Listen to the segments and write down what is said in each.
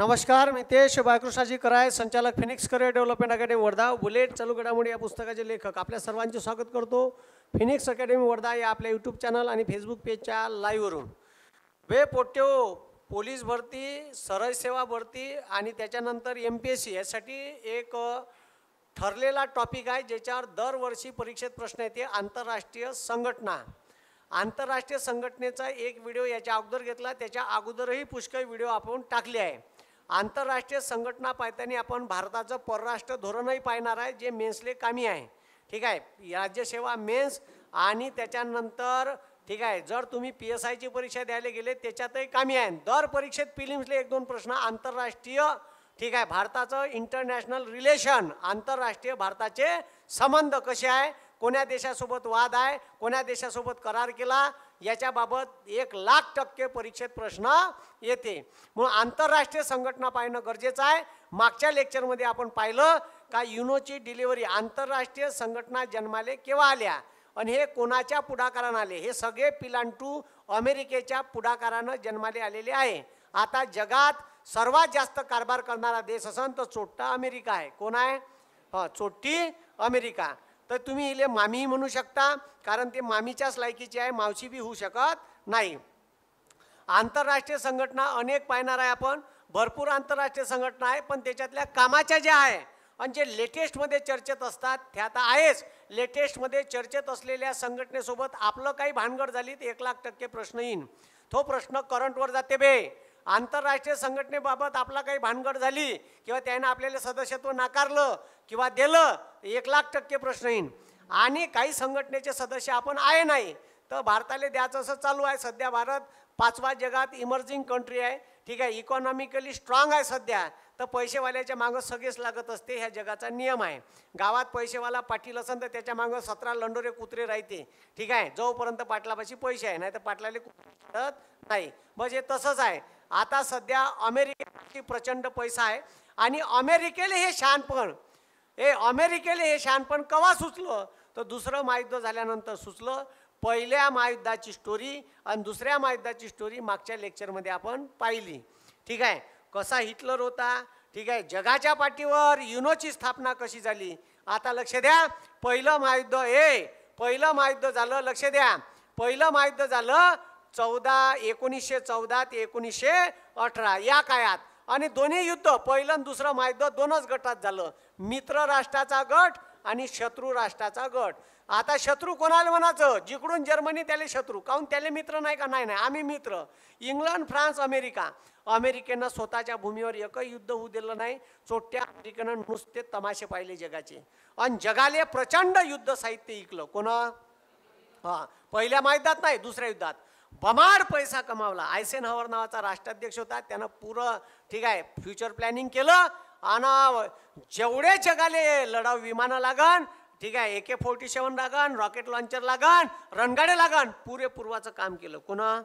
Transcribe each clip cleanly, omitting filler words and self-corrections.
नमस्कार, मी तेज बाळकृष्णाजी कराय, संचालक Phoenix career development academy Wardha, bullet चालू घडामोडी या पुस्तकाचे लेखक आपल्या सर्वांचे स्वागत करतो. फिनिक्स अकॅडमी वर्धा या आपल्या यूट्यूब चॅनल आणि फेसबुक पेजच्या लाईव्हवरून. वे पोट्यो पोलीस भरती, सरळ सेवा भरती आणि त्याच्यानंतर MPSC यासाठी एक ठरलेला टॉपिक आहे, ज्याच्यावर दरवर्षी परीक्षेत प्रश्न येते. आंतरराष्ट्रीय संघटना. आंतरराष्ट्रीय संघटनेचा एक व्हिडिओ याच्या अगोदर घेतला, त्याच्या अगोदरही पुष्कळ व्हिडिओ आपण टाकले आहे. आंतरराष्ट्रीय संघटना पाहताना आपण भारताचं परराष्ट्र धोरणही पाहणार आहे, जे मेन्सले कामी आहे. ठीक आहे, राज्यसेवा मेन्स आणि त्याच्यानंतर ठीक आहे, जर तुम्ही PSIची परीक्षा द्यायला गेले त्याच्यातही कामी आहे. दर परीक्षेत प्रिलिम्सले 1-2 प्रश्न आंतरराष्ट्रीय ठीक आहे, भारताचं इंटरनॅशनल रिलेशन, आंतरराष्ट्रीय भारताचे संबंध कसे आहे, कोण्या देशासोबत वाद आहे, कोण्या देशासोबत करार केला, याच्याबाबत 1,00,000% परीक्षेत प्रश्न येते. म्हणून आंतरराष्ट्रीय संघटना पाहणं गरजेचं आहे. मागच्या लेक्चरमध्ये आपण पाहिलं का युनोची डिलिव्हरी, आंतरराष्ट्रीय संघटना जन्माले केव्हा आल्या आणि हे कोणाच्या पुढाकारानं आले. हे सगळे पिलांटू अमेरिकेच्या पुढाकारानं जन्माले आलेले आहे. आता जगात सर्वात जास्त कारभार करणारा देश असेल तर चोट्टा अमेरिका आहे. कोण आहे? चोट्टी अमेरिका. तर तुम्ही इले मामी म्हणू शकता, कारण ते मामीच्याच लायकीची आहे, मावशी बी होऊ शकत नाही. आंतरराष्ट्रीय संघटना अनेक पाहणार आहे आपण, भरपूर आंतरराष्ट्रीय संघटना आहे, पण त्याच्यातल्या कामाच्या ज्या आहे आणि जे लेटेस्टमध्ये चर्चेत असतात त्या आता आहेच. लेटेस्टमध्ये चर्चेत असलेल्या संघटनेसोबत आपलं काही भानगड झाली तर 1,00,000% प्रश्न येईन. तो प्रश्न करंटवर जाते बे. आंतरराष्ट्रीय संघटनेबाबत आपला काही भानगड झाली किंवा त्यानं आपल्याला सदस्यत्व नाकारलं किंवा दिलं, 1,00,000% प्रश्न येईन. आणि काही संघटनेचे सदस्य आपण आहे नाही तर भारताला द्यायचं असं चालू आहे. सध्या भारत 5व्या जगात इमर्जिंग कंट्री आहे. ठीक आहे, इकॉनॉमिकली स्ट्रॉंग आहे सध्या, तर पैसेवाल्याच्या मागं सगळेच लागत असते. ह्या जगाचा नियम आहे. गावात पैसेवाला पाटील असेल तर त्याच्या मागं 17 लंडोरे कुत्रे राहते. ठीक आहे, जोपर्यंत पाटलापाशी पैसे आहे, नाही तर पाटलाले कुत्रे नाही. बस हे तसंच आहे. आता सध्या अमेरिकेची प्रचंड पैसा आहे आणि अमेरिकेला हे शहाणपण केव्हा सुचलं तर दुसरं महायुद्ध झाल्यानंतर सुचलं. पहिल्या महायुद्धाची स्टोरी आणि दुसऱ्या महायुद्धाची स्टोरी मागच्या लेक्चरमध्ये आपण पाहिली. ठीक आहे, कसा हिटलर होता. ठीक आहे, जगाच्या पाठीवर युनोची स्थापना कशी झाली. आता लक्ष द्या, पहिलं महायुद्ध झालं. लक्ष द्या, पहिलं महायुद्ध झालं 1914 ते 1918 या काळात. आणि दोन्ही युद्ध, पहिलं आणि दुसरं महायुद्ध, दोनच गटात झालं. मित्र राष्ट्राचा गट आणि शत्रू राष्ट्राचा गट. आता शत्रू कोणाला म्हणायचं? जिकडून जर्मनी त्याला शत्रू, काहून त्याला मित्र नाही का? नाही, आम्ही मित्र. England, France, America. अमेरिकेनं स्वतःच्या भूमीवर एकही युद्ध होऊ दिलं नाही. चोट्या अमेरिकेनं नुसते तमाशे पाहिले जगाचे आणि जगाले प्रचंड युद्ध साहित्य ऐकलं. कोणा? पहिल्या महायुद्धात नाही, दुसऱ्या युद्धात बमाड पैसा कमावला. आयसेनहॉवर नावाचा राष्ट्राध्यक्ष होता, त्यानं पुरं ठीक आहे फ्युचर प्लॅनिंग केलं आणि जेवढे जगाले लढाऊ विमानं लागन, ठीक आहे, AK-47 लागन, रॉकेट लॉन्चर लागन, रणगाडे लागन, पूर्वाचं काम केलं. कोणा?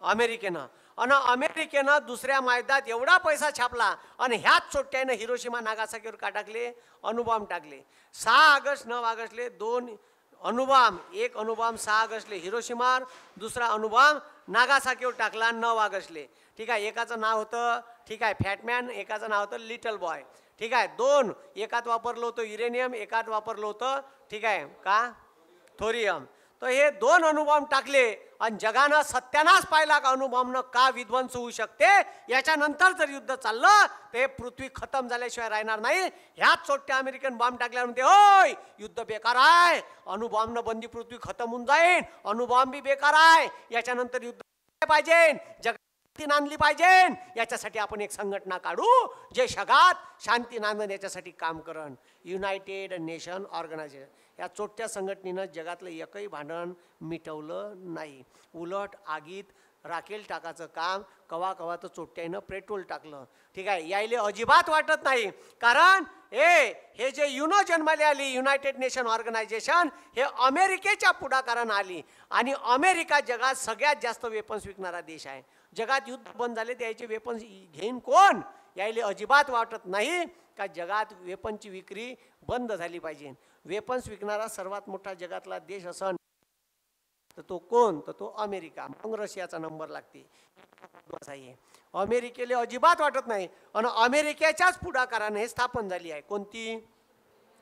अमेरिकेनं. आणि अमेरिकेनं दुसऱ्या महायुद्धात एवढा पैसा छापला आणि ह्याच चोट्यानं हिरोशिमा नागासाकीवर का टाकले? अणुबॉम्ब टाकले. 6 ऑगस्ट 9 ऑगस्टले 2 अणुबॉम्ब, एक अणुबॉम्ब 6 ऑगस्टले हिरोशिमार, दुसरा अणुबॉम्ब नागासाकीवर टाकला 9 ऑगस्टले. ठीक आहे, एकाचं नाव होतं ठीक आहे फॅटमॅन, एकाचं नाव होतं लिटल बॉय. ठीक आहे, दोन, एकात वापरलं होतं युरेनियम, एकात वापरलं होतं ठीक आहे का थोरियम. तर हे 2 अणुबॉम्ब टाकले आणि जगानं सत्यानाश पाहिला का अणुबॉम्बनं का विध्वंस होऊ शकते. याच्यानंतर जर युद्ध चाललं ते पृथ्वी खतम झाल्याशिवाय राहणार नाही. ह्याच छोट्या अमेरिकन बॉम्ब टाकल्यावर म्हणते होय युद्ध बेकार आहे, अणुबॉम्बनं बंदी पृथ्वी खतम होऊन जाईल, अणुबॉम्ब बी बेकार आहे, याच्यानंतर युद्ध पाहिजे, शांती नांदली पाहिजे. याच्यासाठी आपण एक संघटना काढू जे जगात शांती नांदन याच्यासाठी काम करण. United nation organisation. या छोट्या संघटनेनं जगातलं एकही भांडण मिटवलं नाही. उलट आगीत राखेल टाकायचं काम कवा तर चोट्यानं पेट्रोल टाकलं. ठीक आहे, यायले अजिबात वाटत नाही, कारण हे जे युनो जन्माले आली युनायटेड नेशन ऑर्गनायझेशन, हे अमेरिकेच्या पुढाकारानं आली आणि अमेरिका जगात सगळ्यात जास्त वेपन्स विकणारा देश आहे. जगात युद्ध बंद झाले त्याचे वेपन्स घेईन कोण? यायले अजिबात वाटत नाही का जगात वेपनची विक्री बंद झाली पाहिजे. वेपन्स विकणारा सर्वात मोठा जगातला देश असन तर तो कोण, तर तो अमेरिका. मग रशियाचा नंबर लागते. अमेरिकेला अजिबात वाटत नाही आणि अमेरिकेच्याच पुढाकाराने हे स्थापन झाली आहे. कोणती?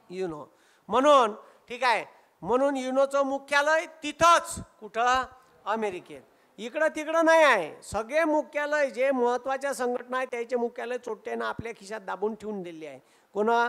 युनो. म्हणून ठीक आहे, म्हणून युनोचं मुख्यालय तिथंच. कुठं? अमेरिकेत. इकडं तिकडं नाही आहे. सगळे मुख्यालय जे महत्त्वाच्या संघटना आहेत त्याचे मुख्यालय चोट्ट्यानं आपल्या खिशात दाबून ठेवून दिले आहे. कोणा?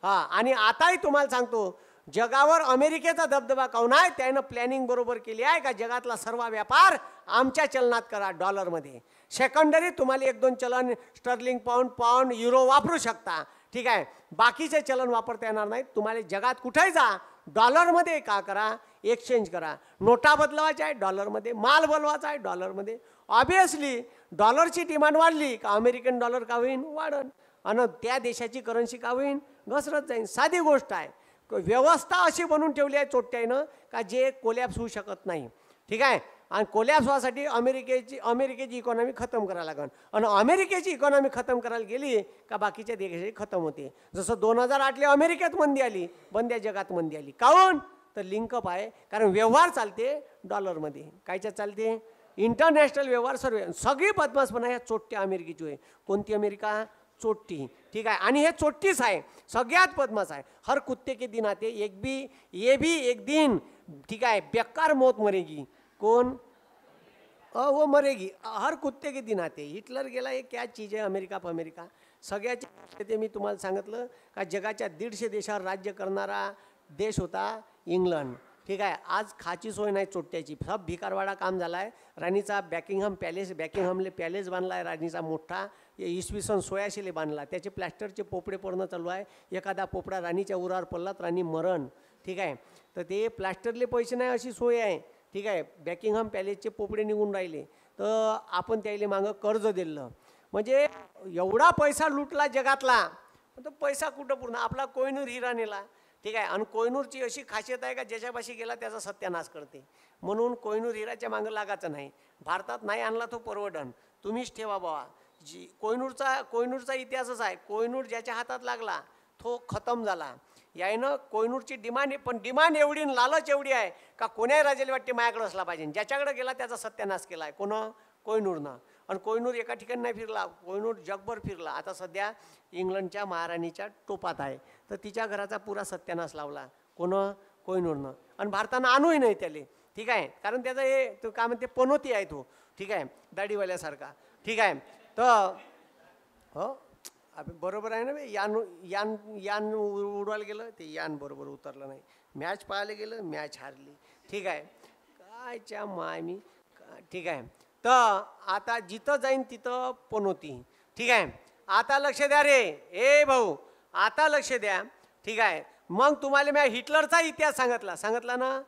हां. आणि आताही तुम्हाला सांगतो, जगावर अमेरिकेचा दबदबा काऊन आहे? त्यानं प्लॅनिंग बरोबर केली आहे का जगातला सर्व व्यापार आमच्या चलनात करा, डॉलरमध्ये. सेकंडरी तुम्हाला 1-2 चलन स्टर्लिंग पाऊंड युरो वापरू शकता, ठीक आहे. बाकीचे चलन वापरता येणार नाहीत. तुम्हाला जगात कुठेही जा, डॉलरमध्ये का करा, एक्सचेंज करा. नोटा बदलवायच्या आहे डॉलरमध्ये, माल बोलवायचा आहे डॉलरमध्ये. ऑब्वियसली डॉलरची डिमांड वाढली का अमेरिकन डॉलर का होईन? वाढन. आणि त्या देशाची करन्सी का होईन? घसरत जाईन. साधी गोष्ट आहे. व्यवस्था अशी बनवून ठेवली आहे चोट्ट्यानं का जे कोलॅप्स होऊ शकत नाही, ठीक आहे. आणि कोलॅप्स व्हासाठी अमेरिकेची इकॉनॉमी खतम करायला लागेल. आणि अमेरिकेची इकॉनॉमी खतम करायला गेली का बाकीच्या देशाची खतम होते. जसं 2008ला अमेरिकेत मंदी आली, बंद्या जगात मंदी आली. काऊन? तर लिंकअप आहे. कारण व्यवहार चालते डॉलरमध्ये. कायच्या चालते? इंटरनॅशनल व्यवहार सर्व. सगळी बदमाशपणा ह्या चोट्ट्या अमेरिकेची आहे. कोणती अमेरिका? चोट्टी, ठीक आहे. आणि हे चोट्टीच आहे, सगळ्यात बदमाश आहे. हर कुत्ते के दिन आते ये भी एक दिन, ठीक आहे. बेकार मौत मरेगी. कोण? वो मरेगी. हर कुत्ते के दिन आते. हिटलर गेला, हे क्या चीज आहे अमेरिका. सगळ्याचे ते मी तुम्हाला सांगितलं का जगाच्या 150 देशावर राज्य करणारा देश होता इंग्लंड, ठीक आहे. आज खाची सोय नाही चोट्ट्याची. सब भिकारवाडा काम झाला आहे. राणीचा बॅकिंगहमले पॅलेस बांधला आहे राणीचा मोठा. इसवी सन 1600 बांधला. त्याचे प्लॅस्टरचे पोपडे पडणं चालू आहे. एखादा पोपडा राणीच्या उरावर पडला तर राणी मरण, ठीक आहे. तर ते प्लॅस्टरले पैसे नाही अशी सोय आहे, ठीक आहे. बॅकिंगहम पॅलेसचे पोपडे निघून राहिले तर आपण त्याला मागं कर्ज दिलं. म्हणजे एवढा पैसा लुटला जगातला, तो पैसा कुठं पूर्ण? आपला कोहिनूर हिरा नेला, ठीक आहे. आणि कोहिनूरची अशी खासियत आहे का ज्याच्यापाशी गेला त्याचा सत्यानाश करते. म्हणून कोहिनूर हिराच्या मागं लागायचं नाही. भारतात नाही आणला तो परवडन, तुम्हीच ठेवा बाबा. कोहिनूरचा इतिहासच आहे. कोहिनूर ज्याच्या हातात लागला तो खतम झाला. यायनं कोहिनूरची डिमांड, पण डिमांड एवढी, लालच एवढी आहे का कोण्याही राजाला वाटते माझ्याकडे असला पाहिजे. ज्याच्याकडे गेला त्याचा सत्यानाश केला आहे. कोण? कोहिनूरनं. आणि कोहिनूर एका ठिकाणी नाही फिरला, कोहिनूर जगभर फिरला. आता सध्या इंग्लंडच्या महाराणीच्या टोपात आहे, तर तिच्या घराचा पुरा सत्यानाश लावला. कोण? कोहिनूरनं. आणि भारतानं आणूही नाही त्याले, ठीक आहे. कारण त्याचा हे तो काय म्हणते पनोती आहे तो, ठीक आहे, दाढीवाल्यासारखा, ठीक आहे. तर हो बरोबर आहे ना. यान उडवायला गेलं, ते यान बरोबर उतरलं नाही. मॅच पाहायला गेलं, मॅच हारली, ठीक आहे. कायच्या मामी, ठीक आहे. तर आता जिथं जाईन तिथं पनोती, ठीक आहे. आता लक्ष द्या रे ए भाऊ, आता लक्ष द्या, ठीक आहे. मग तुम्हाला मी हिटलरचा इतिहास सांगितला ना,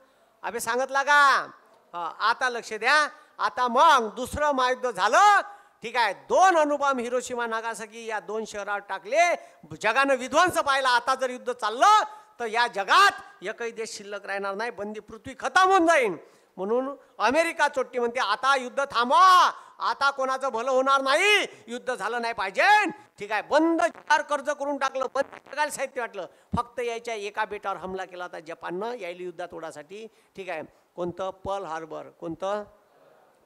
अबे सांगितला का? आता लक्ष द्या. आता मग दुसरं महायुद्ध झालं, ठीक आहे. 2 अणुबॉम्ब हिरोशिमा नागासाकी या 2 शहरावर टाकले. जगानं विध्वंस पाहिला. आता जर युद्ध चाललं तर या जगात एकही देश शिल्लक राहणार नाही. बंदी पृथ्वी खतम होऊन जाईल. म्हणून अमेरिका चोट्टी म्हणते आता युद्ध थांबवा, आता कोणाचं भलं होणार नाही, युद्ध झालं नाही पाहिजे, ठीक आहे. बंद कर्ज करून टाकलं, बंद जगाला साहित्य वाटलं. फक्त यायच्या एका बेटावर हमला केला होता जपाननं यायला युद्धात ओढासाठी, ठीक आहे. कोणतं? Pearl Harbor. कोणतं?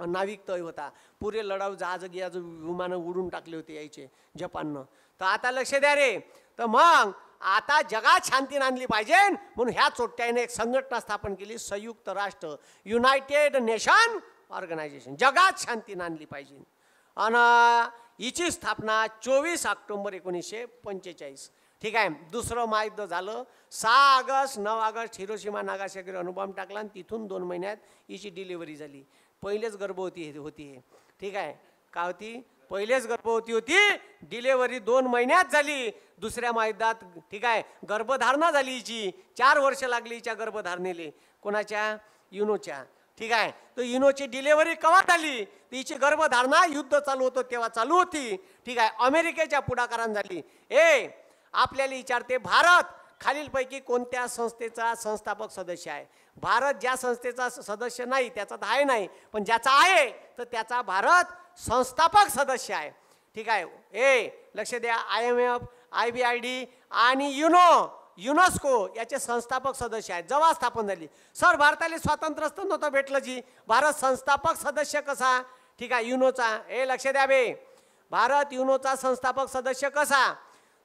नाविक तळ होता. पुरे लढाऊ जहाज विमानं उडून टाकले होते यायचे जपाननं. तर आता लक्ष द्या रे. तर मग आता जगात शांती आणली पाहिजे म्हणून ह्या चोट्ट्याने एक संघटना स्थापन केली, संयुक्त राष्ट्र, युनायटेड नेशन ऑर्गनायझेशन. जगात शांती आणली पाहिजे. आणि हिची स्थापना 24 ऑक्टोबर 1945, ठीक आहे. दुसरं महायुद्ध झालं. 6 ऑगस्ट 9 ऑगस्ट हिरोशिमा नागासाकीवर अणुबॉम्ब टाकला आणि तिथून 2 महिन्यात हिची डिलिव्हरी झाली. पहिलेच गर्भवती होती, ठीक आहे. का होती? पहिलेच गर्भवती होती. डिलेव्हरी 2 महिन्यात झाली. दुसऱ्या महायुद्धात, ठीक आहे, गर्भधारणा झाली हिची. 4 वर्ष लागली हिच्या गर्भधारणेले. कोणाच्या? युनोच्या, ठीक आहे. तर युनोची डिलेव्हरी केव्हा झाली? तिची गर्भधारणा युद्ध चालू होतं तेव्हा चालू होती, ठीक आहे. अमेरिकेच्या पुढाकारानं झाली. आपल्याला विचारते, भारत खालीलपैकी कोणत्या संस्थेचा संस्थापक सदस्य आहे? भारत ज्या संस्थेचा सदस्य नाही त्याचा तर आहे नाही, पण ज्याचा आहे तर त्याचा भारत संस्थापक सदस्य आहे, ठीक आहे. लक्ष द्या. IMF, IBRD आणि युनो युनेस्को याचे संस्थापक सदस्य आहेत. जेव्हा स्थापन झाली सर भारताला स्वातंत्र्य नव्हतं भेटलं जी, भारत संस्थापक सदस्य कसा? ठीक आहे, युनोचा. हे लक्ष द्या बे, भारत युनोचा संस्थापक सदस्य कसा?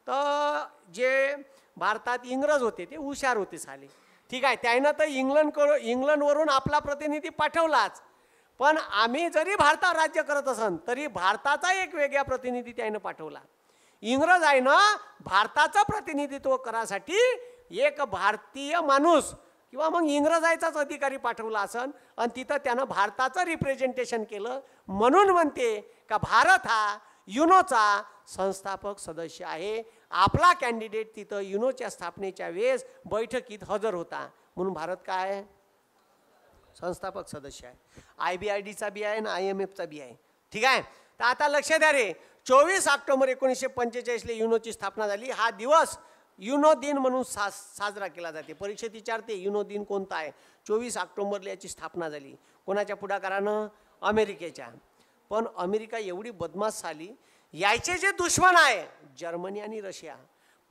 तर जे भारतात इंग्रज होते ते हुशार होते साले. ठीक आहे, त्यानं तर इंग्लंडवरून आपला प्रतिनिधी पाठवलाच, पण आम्ही जरी भारतावर राज्य करत असन तरी भारताचा एक वेगळा प्रतिनिधी त्यानं पाठवला. इंग्रज आहे ना भारताचं प्रतिनिधित्व करासाठी एक भारतीय माणूस किंवा मग इंग्रजाचाच अधिकारी पाठवला असन आणि तिथं त्यानं भारताचं रिप्रेझेंटेशन केलं. म्हणून म्हणते का भारत हा युनोचा संस्थापक सदस्य आहे. आपला कॅन्डिडेट तिथं युनोच्या स्थापनेच्या वेळेस बैठकीत हजर होता, म्हणून भारत काय संस्थापक सदस्य आहे. IBRDचा बी आहे आणि IMFचा बी आहे. ठीक आहे, तर आता लक्ष द्या रे, 24 ऑक्टोबर 1945 युनोची स्थापना झाली. हा दिवस युनो दिन म्हणून साजरा केला जाते. परीक्षेत विचारते युनो दिन कोणता आहे. 24 ऑक्टोबरला याची स्थापना झाली. कोणाच्या पुढाकारानं? अमेरिकेच्या. पण अमेरिका एवढी बदमाश झाली, यायचे जे दुश्मन आहे जर्मनी आणि रशिया,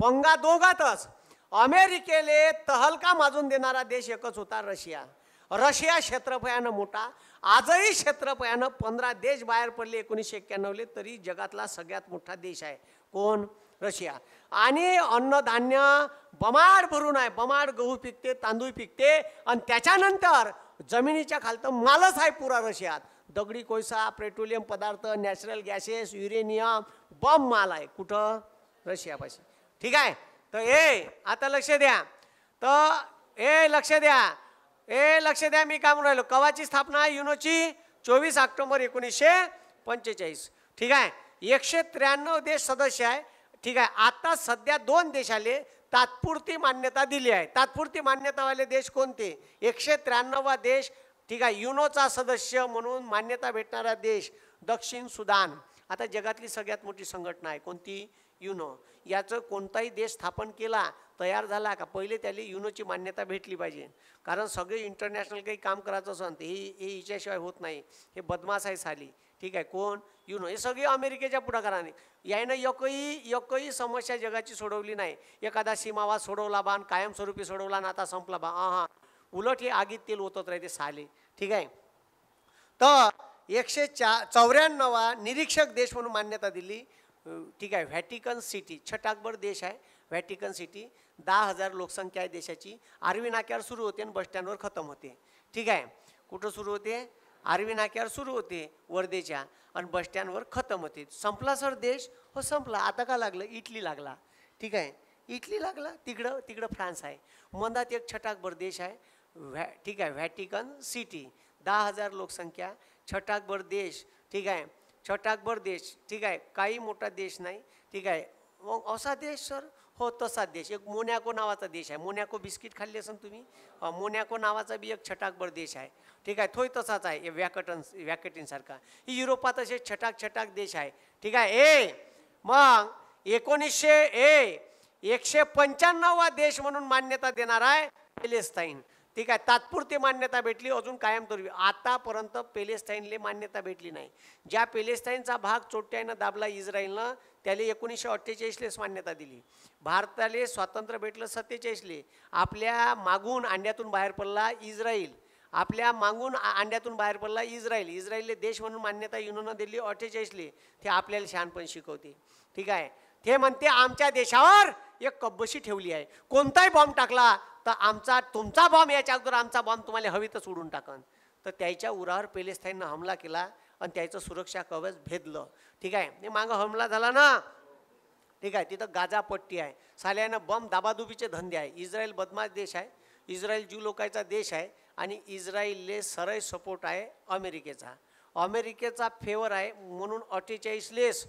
पंगा दोघातच. अमेरिकेले तहलका माजून देणारा देश एकच होता, रशिया. रशिया क्षेत्रफळानं मोठा, आजही क्षेत्रफळानं 15 देश बाहेर पडले 1991 तरी जगातला सगळ्यात मोठा देश आहे. कोण? रशिया. आणि अन्नधान्य बमाड भरून आहे, बमाड गहू पिकते, तांदूळ पिकते आणि त्याच्यानंतर जमिनीच्या खालतं मालच आहे पुरा रशियात. दगडी कोळसा, पेट्रोलियम पदार्थ, नॅचरल गॅसेस, युरेनियम, बम माल आहे. कुठं? रशियापाशी. ठीक आहे, तर आता लक्ष द्या, तर लक्ष द्या, लक्ष द्या, मी काय म्हणून राहिलो. कवाची स्थापना युनोची? 24 ऑक्टोबर 1945. ठीक आहे, 193 देश सदस्य आहे. ठीक आहे, आता सध्या 2 देशाले तात्पुरती मान्यता दिली आहे. तात्पुरती मान्यतावाले देश कोणते? 193वा देश. ठीक आहे, युनोचा सदस्य म्हणून मान्यता भेटणारा देश दक्षिण सुदान. आता जगातली सगळ्यात मोठी संघटना आहे कोणती? युनो. याचं कोणताही देश स्थापन केला, तयार झाला का पहिले त्याला युनोची मान्यता भेटली पाहिजे. कारण सगळे इंटरनॅशनल काही काम करायचं असेल तर हे हिच्याशिवाय होत नाही. हे बदमाश आहे साली. ठीक आहे, कोण? युनो. हे सगळे अमेरिकेच्या पुढाकाराने. यानं एकही समस्या जगाची सोडवली नाही. एखादा सीमावाद सोडवला बा, कायमस्वरूपी सोडवला ना, आता संपला बा. हां, उलट हे आगीत तेल ओतत राहते साले. ठीक आहे, तर 194वा निरीक्षक देश म्हणून मान्यता दिली. ठीक आहे, व्हॅटिकन सिटी. छटाकभर देश आहे व्हॅटिकन सिटी. 10,000 लोकसंख्या आहे देशाची. आर्वी नाक्यावर सुरू होते आणि बसस्टँडवर खतम होते. ठीक आहे, कुठं सुरू होते? आर्वी नाक्यावर सुरू होते वर्धेच्या आणि बसस्टँडवर खतम होते. संपला सर देश? हो संपला. आता का लागलं? इटली लागला. ठीक आहे, इटली लागला. तिकडं फ्रान्स आहे. मंदात एक छटाकभर देश आहे. ठीक आहे, व्हॅटिकन सिटी. 10,000 लोकसंख्या, छटाकभर देश. ठीक आहे, छटाकभर देश. ठीक आहे, काही मोठा देश नाही. ठीक आहे, मग असा देश सर? हो तसा देश. एक मोनॅको नावाचा देश आहे. मोनॅको बिस्किट खाल्ली असेल तुम्ही. मोनॅको नावाचा बी एक छटाकभर देश आहे. ठीक आहे, तोही तसाच आहे व्हॅकेटिनसारखा. ही युरोपात असे छटाक देश आहे. ठीक आहे, मग 195वा देश म्हणून मान्यता देणार आहे पॅलेस्टाईन. ठीक आहे, तात्पुरती मान्यता भेटली, अजून कायमस्वरूपी. आतापर्यंत पॅलेस्टाईनला मान्यता भेटली नाही. ज्या पॅलेस्टाईनचा भाग चोट्यानं दाबला इस्रायलनं, त्याला 1948 मान्यता दिली. भारताला स्वातंत्र्य भेटलं 47. आपल्या मागून अंड्यातून बाहेर पडला इस्रायल. इस्रायलले देश म्हणून मान्यता युनोनं दिली 48. ते आपल्याला शहाणपण शिकवते. ठीक आहे, ते म्हणते आमच्या देशावर एक कब्बशी ठेवली आहे. कोणताही बॉम्ब टाकला तर तुमचा बॉम्ब याच्या अगोदर आमचा बॉम्ब तुम्हाला हवीतच उडून टाकन. तर त्याच्या उरावर पॅलेस्टाईननं हमला केला आणि त्याचं सुरक्षा कवच भेदलं. ठीक आहे, ते मागं हमला झाला ना. ठीक आहे, तिथं गाजा पट्टी आहे. साल्यानं बॉम्ब दाबादुबीचे धंदे आहे. इस्रायल बदमाश देश आहे. इस्रायल ज्यू लोकांचा देश आहे आणि इस्रायलले सरळ सपोर्ट आहे अमेरिकेचा फेवर आहे. म्हणून 48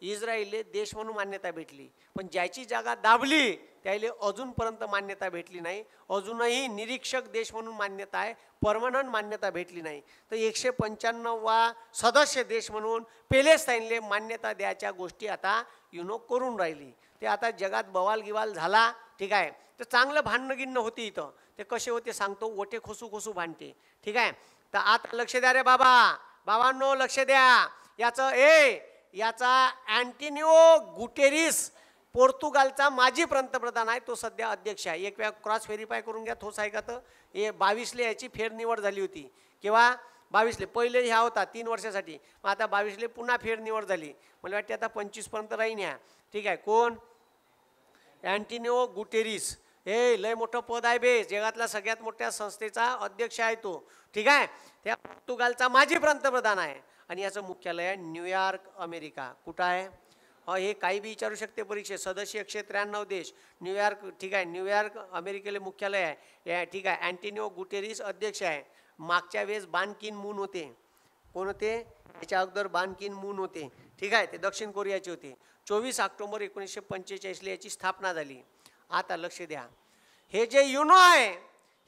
इस्रायलले देश म्हणून मान्यता भेटली. पण ज्याची जागा दाबली त्याला अजूनपर्यंत मान्यता भेटली नाही. अजूनही निरीक्षक देश म्हणून मान्यता आहे, परमनंट मान्यता भेटली नाही. तर 195वा सदस्य देश म्हणून पॅलेस्टाईनले मान्यता द्यायच्या गोष्टी आता युनो करून राहिली. ते आता जगात बवाल झाला. ठीक आहे, तर चांगलं भांडणं गिणणं होती इथं. ते कसे होते सांगतो. ओटे खोसू भांडते. ठीक आहे, तर आता लक्ष द्या रे बाबांनो, लक्ष द्या. याचा अँटोनियो गुटेरेस पोर्तुगालचा माजी पंतप्रधान आहे, तो सध्या अध्यक्ष आहे. एक वेळा क्रॉस व्हेरीफाय करून घ्या, तोच आहे का? तर हे 22ले याची फेरनिवड झाली होती. केव्हा? 22ले. पहिले ह्या होता 3 वर्षासाठी, मग आता 22ले पुन्हा फेरनिवड झाली. मला वाटते आता 25 पर्यंत राहीन ह्या. ठीक आहे. कोण? Antonio Guterres. हे लय मोठं पद आहे बे, जगातल्या सगळ्यात मोठ्या संस्थेचा अध्यक्ष आहे तो. ठीक आहे. त्या पोर्तुगालचा माजी पंतप्रधान आहे आणि याचं मुख्यालय आहे न्यूयॉर्क, अमेरिका. कुठं आहे? हे काही बी विचारू शकते परीक्षेत. सदस्य 193 देश, न्यूयॉर्क. ठीक आहे. न्यूयॉर्क अमेरिकेला मुख्यालय आहे. ठीक आहे. अँटोनियो गुटेरेस अध्यक्ष आहे. मागच्या वेळेस बान की मून होते. कोण होते? याच्या अगोदर बान की मून होते. ठीक आहे. ते दक्षिण कोरियाचे होते. 24 ऑक्टोबर 1945ला याची स्थापना झाली. आता लक्ष द्या, हे जे युनो आहे,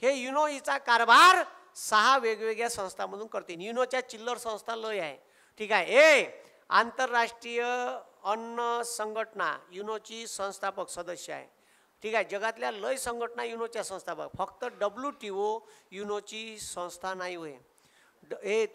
हे युनो हिचा कारभार 6 वेगवेगळ्या संस्थांमधून करते. युनोच्या चिल्लर संस्था लय आहे. ठीक आहे. आंतरराष्ट्रीय अन्न संघटना युनोची संस्थापक सदस्य आहे. ठीक आहे. जगातल्या लय संघटना युनोच्या संस्थापक. फक्त WTO युनोची संस्था नाही होय.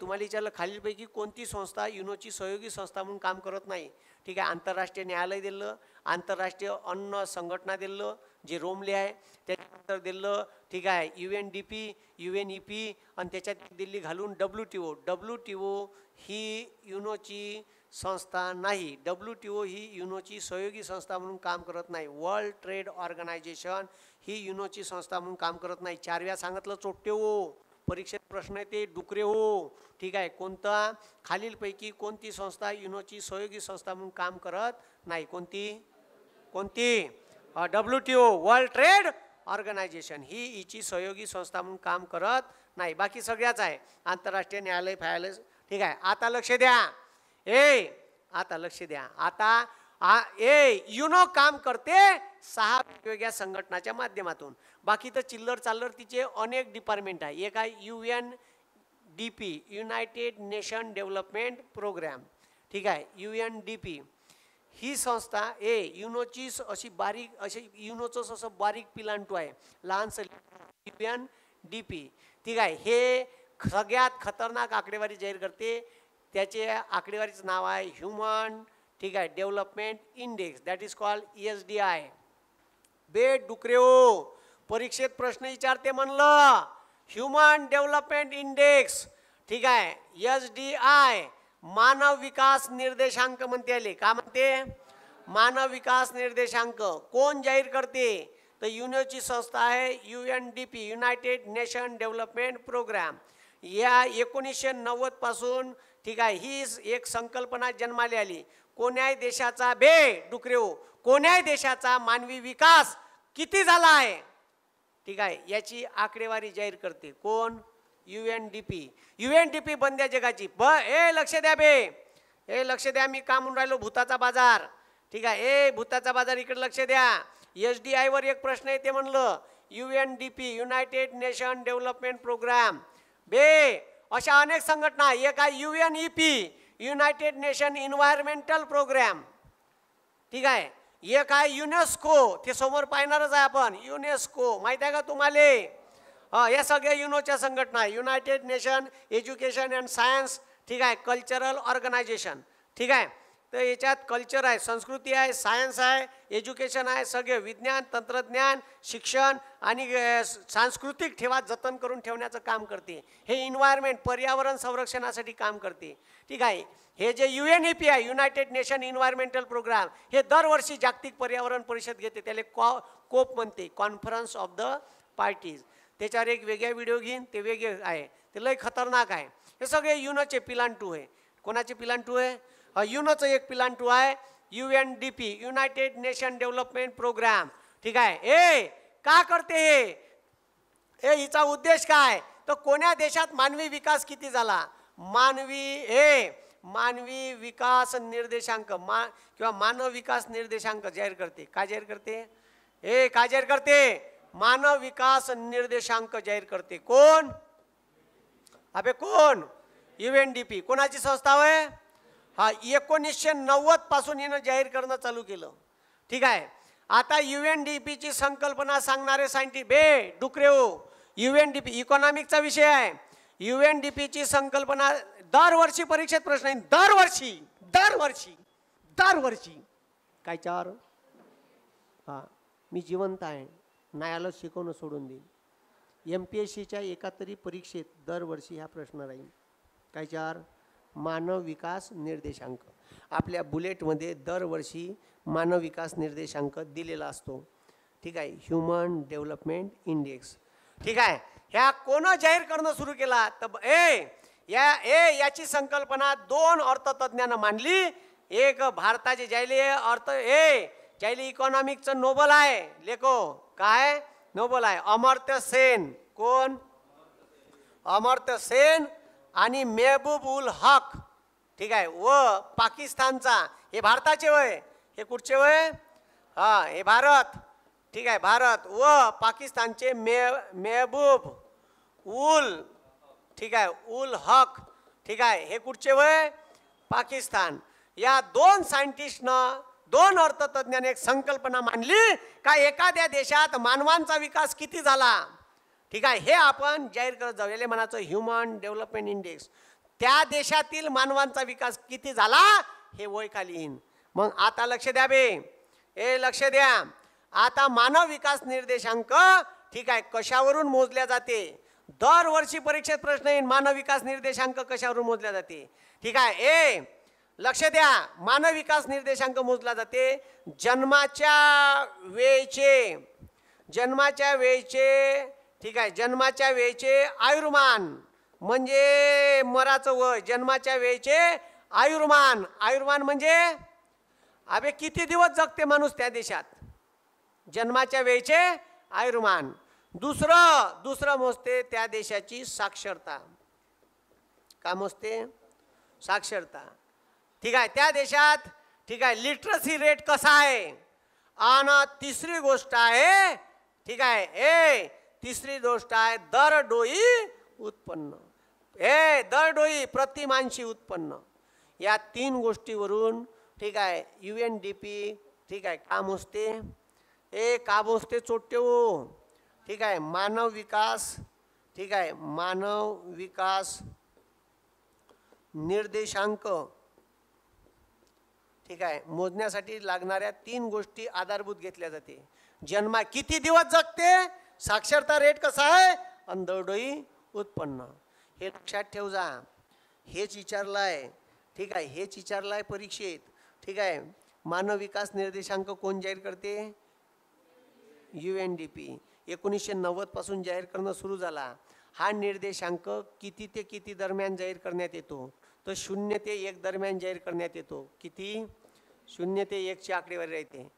तुम्हाला विचारलं खालीलपैकी कोणती संस्था युनोची सहयोगी संस्था म्हणून काम करत नाही? ठीक आहे. आंतरराष्ट्रीय न्यायालय दिलं, आंतरराष्ट्रीय अन्न संघटना दिलं जे रोमले आहे, त्याच्यानंतर दिलं. ठीक आहे. UNDP, UNEP आणि त्याच्यात दिल्ली घालून WTO. WTO ही युनोची संस्था नाही. WTO ही युनोची सहयोगी संस्था म्हणून काम करत नाही. वर्ल्ड ट्रेड ऑर्गनायझेशन ही युनोची संस्था म्हणून काम करत नाही. 4 वेळा सांगितलं चोट्टे हो, परीक्षेत प्रश्न येते डुकरे हो. ठीक आहे. कोणता? खालीलपैकी कोणती संस्था युनोची सहयोगी संस्था म्हणून काम करत नाही? कोणती? WTO, वर्ल्ड ट्रेड ऑर्गनायझेशन ही हिची सहयोगी संस्था म्हणून काम करत नाही. बाकी सगळ्याच आहे. आंतरराष्ट्रीय न्यायालय फायालय. ठीक आहे. आता लक्ष द्या. आता लक्ष द्या. आता युनो काम करते 6 वेगवेगळ्या संघटनाच्या माध्यमातून. बाकी तर चिल्लर चाललर तिचे अनेक डिपार्टमेंट आहे. एक आहे UNDP, United Nation Development Programme. ठीक आहे. UNDP ही संस्था युनोची अशी बारीक, अशी युनोचं असं बारीक पिलांटू आहे, लहानसं. UNDP. ठीक आहे. हे सगळ्यात खतरनाक आकडेवारी जाहीर करते. त्याचे आकडेवारीचं नाव आहे ह्युमन. ठीक आहे. Development index, that is called ESDI. बे डुकरे हो, परीक्षेत प्रश्न विचारते म्हणलं. Human development index. ठीक आहे. SDI मानव विकास निर्देशांक म्हणते आले. का म्हणते? मानव विकास निर्देशांक. कोण जाहीर करते? तर युनोची संस्था आहे UNDP, United Nation Development Programme. या 1990 पासून. ठीक आहे. ही एक संकल्पना जन्माला आली. कोण्याही देशाचा बे डुकरे हो, कोण्याही देशाचा मानवी विकास किती झाला आहे, ठीक आहे, याची आकडेवारी जाहीर करते. कोण? UNDP. UNDP बंद्या जगाची. लक्ष द्या बे, लक्ष द्या. मी का म्हणून राहिलो? भूताचा बाजार. ठीक आहे. भूताचा बाजार इकडे लक्ष द्या. SDI वर एक प्रश्न येते म्हणलं. UNDP, United Nation Development Programme. अशा अनेक संघटना. एक आहे UNEP, United Nation Environmental Programme. ठीक आहे. एक आहे युनेस्को, ते समोर पाहणारच आहे आपण. युनेस्को माहिती आहे का तुम्हाला? या सगळ्या युनोच्या संघटना. United Nation Education and Science. ठीक आहे. Cultural Organisation. ठीक आहे. तर याच्यात कल्चर आहे, संस्कृती आहे, सायन्स आहे, एज्युकेशन आहे, सगळे विज्ञान, तंत्रज्ञान, शिक्षण आणि सांस्कृतिक जतन करून ठेवण्याचं काम करते. हे एन्व्हायरमेंट, पर्यावरण संरक्षणासाठी काम करते. ठीक आहे. हे जे UNEP आहे, युनायटेड नेशन एन्व्हायरमेंटल प्रोग्राम, हे दरवर्षी जागतिक पर्यावरण परिषद घेते. त्याला कोप म्हणते, कॉन्फरन्स ऑफ द पार्टीज. त्याच्यावर एक वेगळा व्हिडिओ घेईन, ते वेगळे आहे, ते लय खतरनाक आहे. हे सगळे युनोचे पिलांटू आहे. कोणाचे पिलांटू आहे? युनोचं एक पिलांटू आहे UNDP, United Nation Development Programme. ठीक आहे. का करते हे? हिचा उद्देश काय? तर कोण्या देशात मानवी विकास किती झाला, मानवी विकास निर्देशांक किंवा मानव विकास निर्देशांक जाहीर करते. काय जाहीर करते? काय जाहीर करते? मानव विकास निर्देशांक जाहीर करते. कोण? अबे कोण? UNDP. कोणाची संस्था आहे? 1990 पासून हिनं जाहीर करणं चालू केलं. ठीक आहे. आता UNDP ची संकल्पना सांगणारे सायंटिस्ट डुकरे हो. UNDP इकॉनॉमिकचा विषय आहे. UNDP ची संकल्पना दरवर्षी परीक्षेत प्रश्न येईल. दरवर्षी काय 4 हां, मी जिवंत आहे, नाही आलं शिकवणं सोडून देईन. MPSCच्या एका तरी परीक्षेत दरवर्षी हा प्रश्न राहील. काय चार? मानव विकास निर्देशांक. आपल्या बुलेटमध्ये दरवर्षी मानव विकास निर्देशांक दिलेला असतो. ठीक आहे, ह्युमन डेव्हलपमेंट इंडेक्स. ठीक आहे, ह्या कोण जाहीर करणं सुरू केला? तर याची संकल्पना दोन अर्थतज्ञांना मांडली. एक भारताचे ज्यायले इकॉनॉमिक्सचं नोबल आहे, लेखो काय नोबल आहे, अमर्त्य सेन. कोण? अमर्त्य सेन आणि मेहबूब उल हक. ठीक आहे, व पाकिस्तानचा, हे भारताचे वय, हे कुठचे वय? हां, हे भारत. ठीक आहे, भारत व पाकिस्तानचे मेहबूब उल, ठीक आहे, उल हक. ठीक आहे, हे कुठचे वय? पाकिस्तान. या दोन सायंटिस्टनं, दोन अर्थतज्ञांनी एक संकल्पना मांडली का एखाद्या देशात मानवांचा विकास किती झाला. ठीक आहे, हे आपण जाहीर करत जाऊ. याला म्हणायचं ह्युमन डेव्हलपमेंट इंडेक्स. त्या देशातील मानवांचा विकास किती झाला हे वय खाली येईन. मग आता लक्ष द्या लक्ष द्या. आता मानव विकास निर्देशांक, ठीक आहे, कशावरून मोजल्या जाते? दरवर्षी परीक्षेत प्रश्न येईल, मानव विकास निर्देशांक कशावरून मोजल्या जाते? ठीक आहे, लक्ष द्या. मानव विकास निर्देशांक मोजला जाते जन्माच्या वेळचे, ठीक आहे, जन्माच्या वेळचे आयुर्मान, म्हणजे मराचं वय. जन्माच्या वेळचे आयुर्मान. आयुर्मान म्हणजे अबे किती दिवस जगते माणूस त्या देशात. जन्माच्या वेळचे आयुर्मान. दुसरं मोजते त्या देशाची साक्षरता. का मोजते? साक्षरता. ठीक आहे, त्या देशात, ठीक आहे, लिटरसी रेट कसा आहे. आणि तिसरी गोष्ट आहे, ठीक आहे, तिसरी गोष्ट आहे दरडोई उत्पन्न. दरडोई प्रतिमानशी उत्पन्न. या तीन गोष्टीवरून, ठीक आहे, UNDP, ठीक आहे, का मोजते? का मोजते चोट्टे हो? ठीक आहे, मानव विकास, ठीक आहे, मानव विकास निर्देशांक, ठीक आहे, मोजण्यासाठी लागणाऱ्या तीन गोष्टी आधारभूत घेतल्या जाते. जन्मा किती दिवस जगते, साक्षरता रेट कसा आहे, आणि दरडोई उत्पन्न. हे लक्षात ठेव जा. हेच विचारलाय. ठीक आहे, हेच विचारलाय परीक्षेत. ठीक आहे, मानव विकास निर्देशांक कोण जाहीर करते? UNDP. 1990 पासून जाहीर करणं सुरू झाला. हा निर्देशांक किती ते किती दरम्यान जाहीर करण्यात येतो? तर 0 ते 1 दरम्यान जाहीर करण्यात येतो. किती? 0 ते 1 ची आकडेवारी राहते.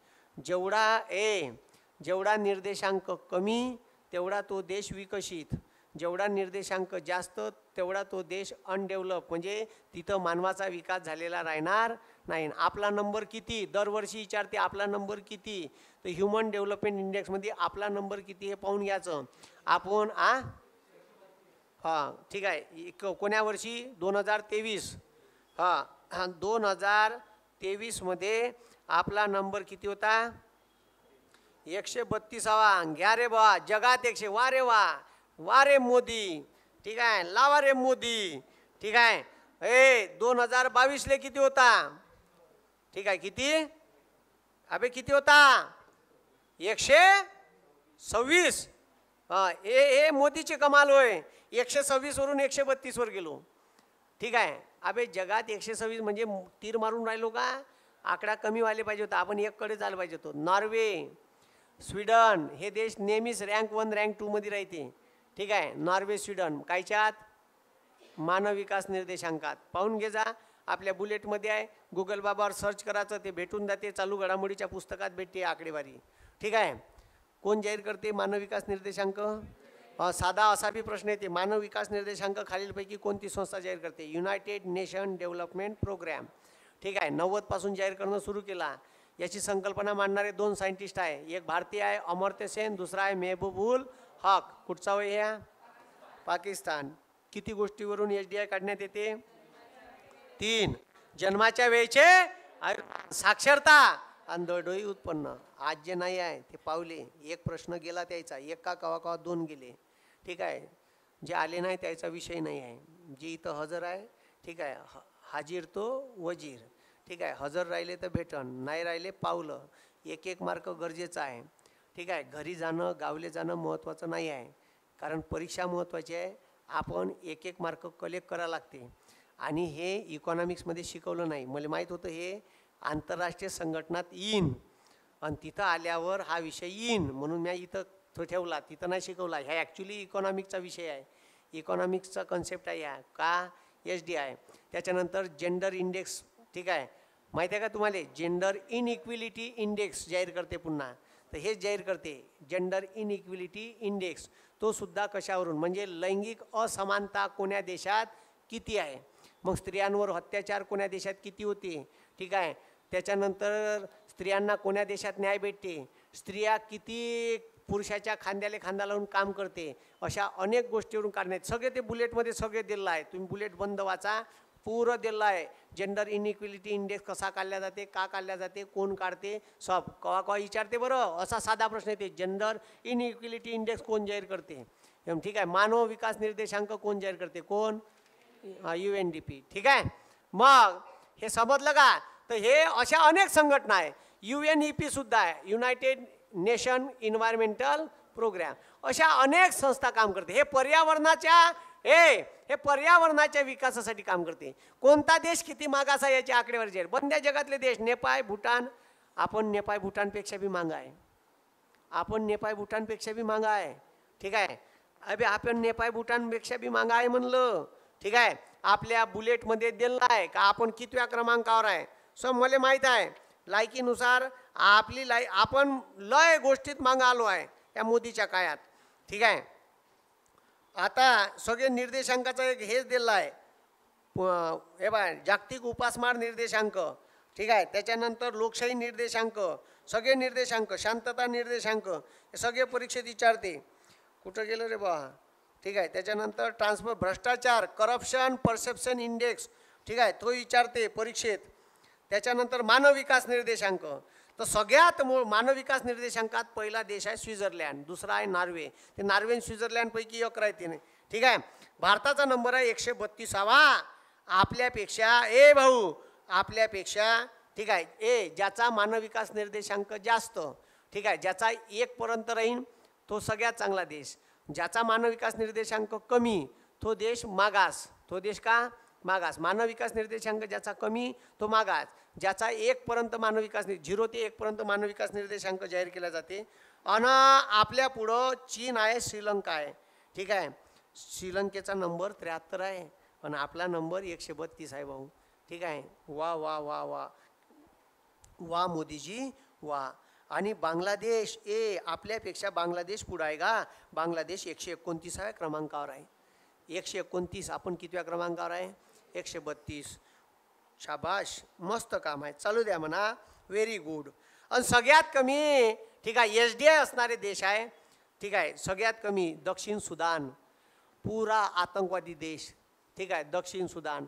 जेवढा निर्देशांक कमी तेवढा तो देश विकसित, जेवढा निर्देशांक जास्त तेवढा तो देश अनडेव्हलप, म्हणजे तिथं मानवाचा विकास झालेला राहणार नाही. आपला नंबर किती? दरवर्षी विचारते आपला नंबर किती. तर ह्युमन डेव्हलपमेंट इंडेक्समध्ये आपला नंबर किती हे पाहून घ्यायचं आपण. हां, ठीक आहे, कोण्या वर्षी? 2023. हां, 2023 मध्ये आपला नंबर किती होता? 132वा. घ्या रे बा, जगात 100. वा रे वा, वा रे मोदी. ठीक आहे, लावा रे मोदी. ठीक आहे, 2022 ले किती होता? ठीक आहे, किती? अबे किती होता? 126. हे मोदीचे कमाल होय. 126 वरून 132 वर गेलो. ठीक आहे, अबे जगात 126 म्हणजे तीर मारून राहिलो का? आकडा कमी व्हायला पाहिजे होता. आपण एककडे झालं पाहिजे होतो. नॉर्वे, स्वीडन हे देश नेहमीच रँक 1 रँक 2 मध्ये राहते. ठीक आहे, नॉर्वे स्वीडन कायच्यात? मानव विकास निर्देशांकात. पाहून घे जा, आपल्या बुलेटमध्ये आहे. गुगल बाबावर सर्च करायचं, ते भेटून जाते. चालू घडामोडीच्या पुस्तकात भेटते आकडेवारी. ठीक आहे, कोण जाहीर करते मानव विकास निर्देशांक? साधा असा बी प्रश्न येते, मानव विकास निर्देशांक खालीलपैकी कोणती संस्था जाहीर करते? United Nation Development Programme. ठीक आहे, 90 पासून जाहीर करणं सुरू केला. याची संकल्पना मांडणारे दोन सायंटिस्ट आहे. एक भारतीय आहे अमर्त्य सेन, दुसरा आहे मेहबूब उल हक. कुठचा वय ह्या? पाकिस्तान. किती गोष्टीवरून SDI काढण्यात येते? 3. जन्माच्या वेळेचे साक्षरता आणि दरडोई उत्पन्न. आज जे नाही आहे ते पावले. एक प्रश्न गेला त्याचा, एक का कवा 2 गेले. ठीक आहे, जे आले नाही त्याचा विषय नाही आहे. जे इथं हजर आहे, ठीक आहे, हाजीर तो वजीर. ठीक आहे, हजर राहिले तर भेटन, नाही राहिले पावलं. एक एक मार्क गरजेचा आहे. ठीक आहे, घरी जाणं गावले जाणं महत्त्वाचं नाही आहे, कारण परीक्षा महत्त्वाची आहे. आपण एक एक मार्क कलेक्ट करावं लागते. आणि हे इकॉनॉमिक्समध्ये शिकवलं नाही. मला माहीत होतं हे आंतरराष्ट्रीय संघटनात येईन आणि तिथं आल्यावर हा विषय येईन म्हणून मी इथं तो ठेवला, तिथं नाही शिकवला. ह्या ॲक्च्युली इकॉनॉमिक्सचा विषय आहे, इकॉनॉमिक्सचा कन्सेप्ट आहे. ह्या का SDI. त्याच्यानंतर जेंडर इंडेक्स. ठीक आहे, माहिती आहे का तुम्हाला, जेंडर इनइक्विलिटी इंडेक्स जाहीर करते पुन्हा. तर हेच जाहीर करते जेंडर इनइक्विलिटी इंडेक्स. तो सुद्धा कशावरून, म्हणजे लैंगिक असमानता कोण्या देशात किती आहे, मग स्त्रियांवर अत्याचार कोण्या देशात किती होते. ठीक आहे, त्याच्यानंतर स्त्रियांना कोण्या देशात न्याय भेटते, स्त्रिया किती पुरुषाच्या खांद्याला खांदा लावून काम करते, अशा अनेक गोष्टीवरून काढण्यात सगळे ते बुलेटमध्ये सगळे दिलं आहे. तुम्ही बुलेट बंद वाचा, पूर्ण दिलं आहे. जेंडर इनइक्विलिटी इंडेक्स कसा काढल्या जाते, का काढल्या जाते, कोण काढते, सब कवा कवा विचारते. बरं, असा साधा प्रश्न येते, जेंडर इनइक्विलिटी इंडेक्स कोण जाहीर करते. ठीक आहे, मानव विकास निर्देशांक कोण जाहीर करते, कोण, UNDP. ठीक आहे, मग हे समजलं का. तर हे अशा अनेक संघटना आहे. UNEP सुद्धा आहे, युनायटेड नेशन इन्व्हायरमेंटल प्रोग्राम. अशा अनेक संस्था काम करते. हे पर्यावरणाच्या विकासासाठी काम करते. कोणता देश किती मागास आहे याची आकडेवारी. बंद्या जगातले देश नेपाळ भूटान. आपण नेपाळ भूटानपेक्षा बी मागा आहे, आपण नेपाळ भूटानपेक्षा बी मागा आहे. ठीक आहे, अबे आपण नेपाळ भूटानपेक्षा बी मागा आहे म्हणलं. ठीक आहे, आपल्या बुलेटमध्ये दिलं आहे का आपण कितव्या क्रमांकावर आहे. सो मला माहीत आहे, लायकीनुसार आपली आपण लय गोष्टीत मागं आलो आहे या मोदीच्या काळात. ठीक आहे, आता सगळे निर्देशांकाचा एक हेच दिला आहे, हे बघा, जागतिक उपासमार निर्देशांक. ठीक आहे, त्याच्यानंतर लोकशाही निर्देशांक, सगळे निर्देशांक, शांतता निर्देशांक, हे सगळे परीक्षेत विचारते. कुठं गेलं रे बा. ठीक आहे, त्याच्यानंतर भ्रष्टाचार, करप्शन परसेप्शन इंडेक्स. ठीक आहे, तो विचारते परीक्षेत. त्याच्यानंतर मानव विकास निर्देशांक. तर सगळ्यात मानव विकास निर्देशांकात पहिला देश आहे स्वित्झर्लंड, दुसरा आहे नॉर्वे. ते नॉर्वे आणि स्वित्झर्लंडपैकी एक राहते नाही. ठीक आहे, भारताचा नंबर आहे 132वा. आपल्यापेक्षा आपल्यापेक्षा ठीक आहे, ज्याचा मानव विकास निर्देशांक जास्त. ठीक आहे, ज्याचा 1 पर्यंत राहील तो सगळ्यात चांगला देश. ज्याचा मानव विकास निर्देशांक कमी तो देश मागास. तो देश का मागास. मानव विकास निर्देशांक ज्याचा कमी तो मागास. ज्याचा 1 पर्यंत मानव विकास 0 ते 1 पर्यंत मानव विकास निर्देशांक जाहीर केला जाते. आणि आपल्या पुढं चीन आहे, श्रीलंका आहे. ठीक आहे, श्रीलंकेचा नंबर 73 आहे आणि आपला नंबर 132 आहे भाऊ. ठीक आहे, वा वा वा वा वा मोदीजी वा. आणि बांगलादेश आपल्यापेक्षा बांगलादेश पुढं आहे का. बांगलादेश 129व्या क्रमांकावर आहे. 129. आपण कितव्या क्रमांकावर आहे, 132. शाबाश, मस्त काम आहे, चालू द्या म्हणा, व्हेरी गुड. आणि सगळ्यात कमी ठीक आहे SDI असणारे देश आहे. ठीक आहे, सगळ्यात कमी दक्षिण सुदान, पुरा आतंकवादी देश. ठीक आहे, दक्षिण सुदान.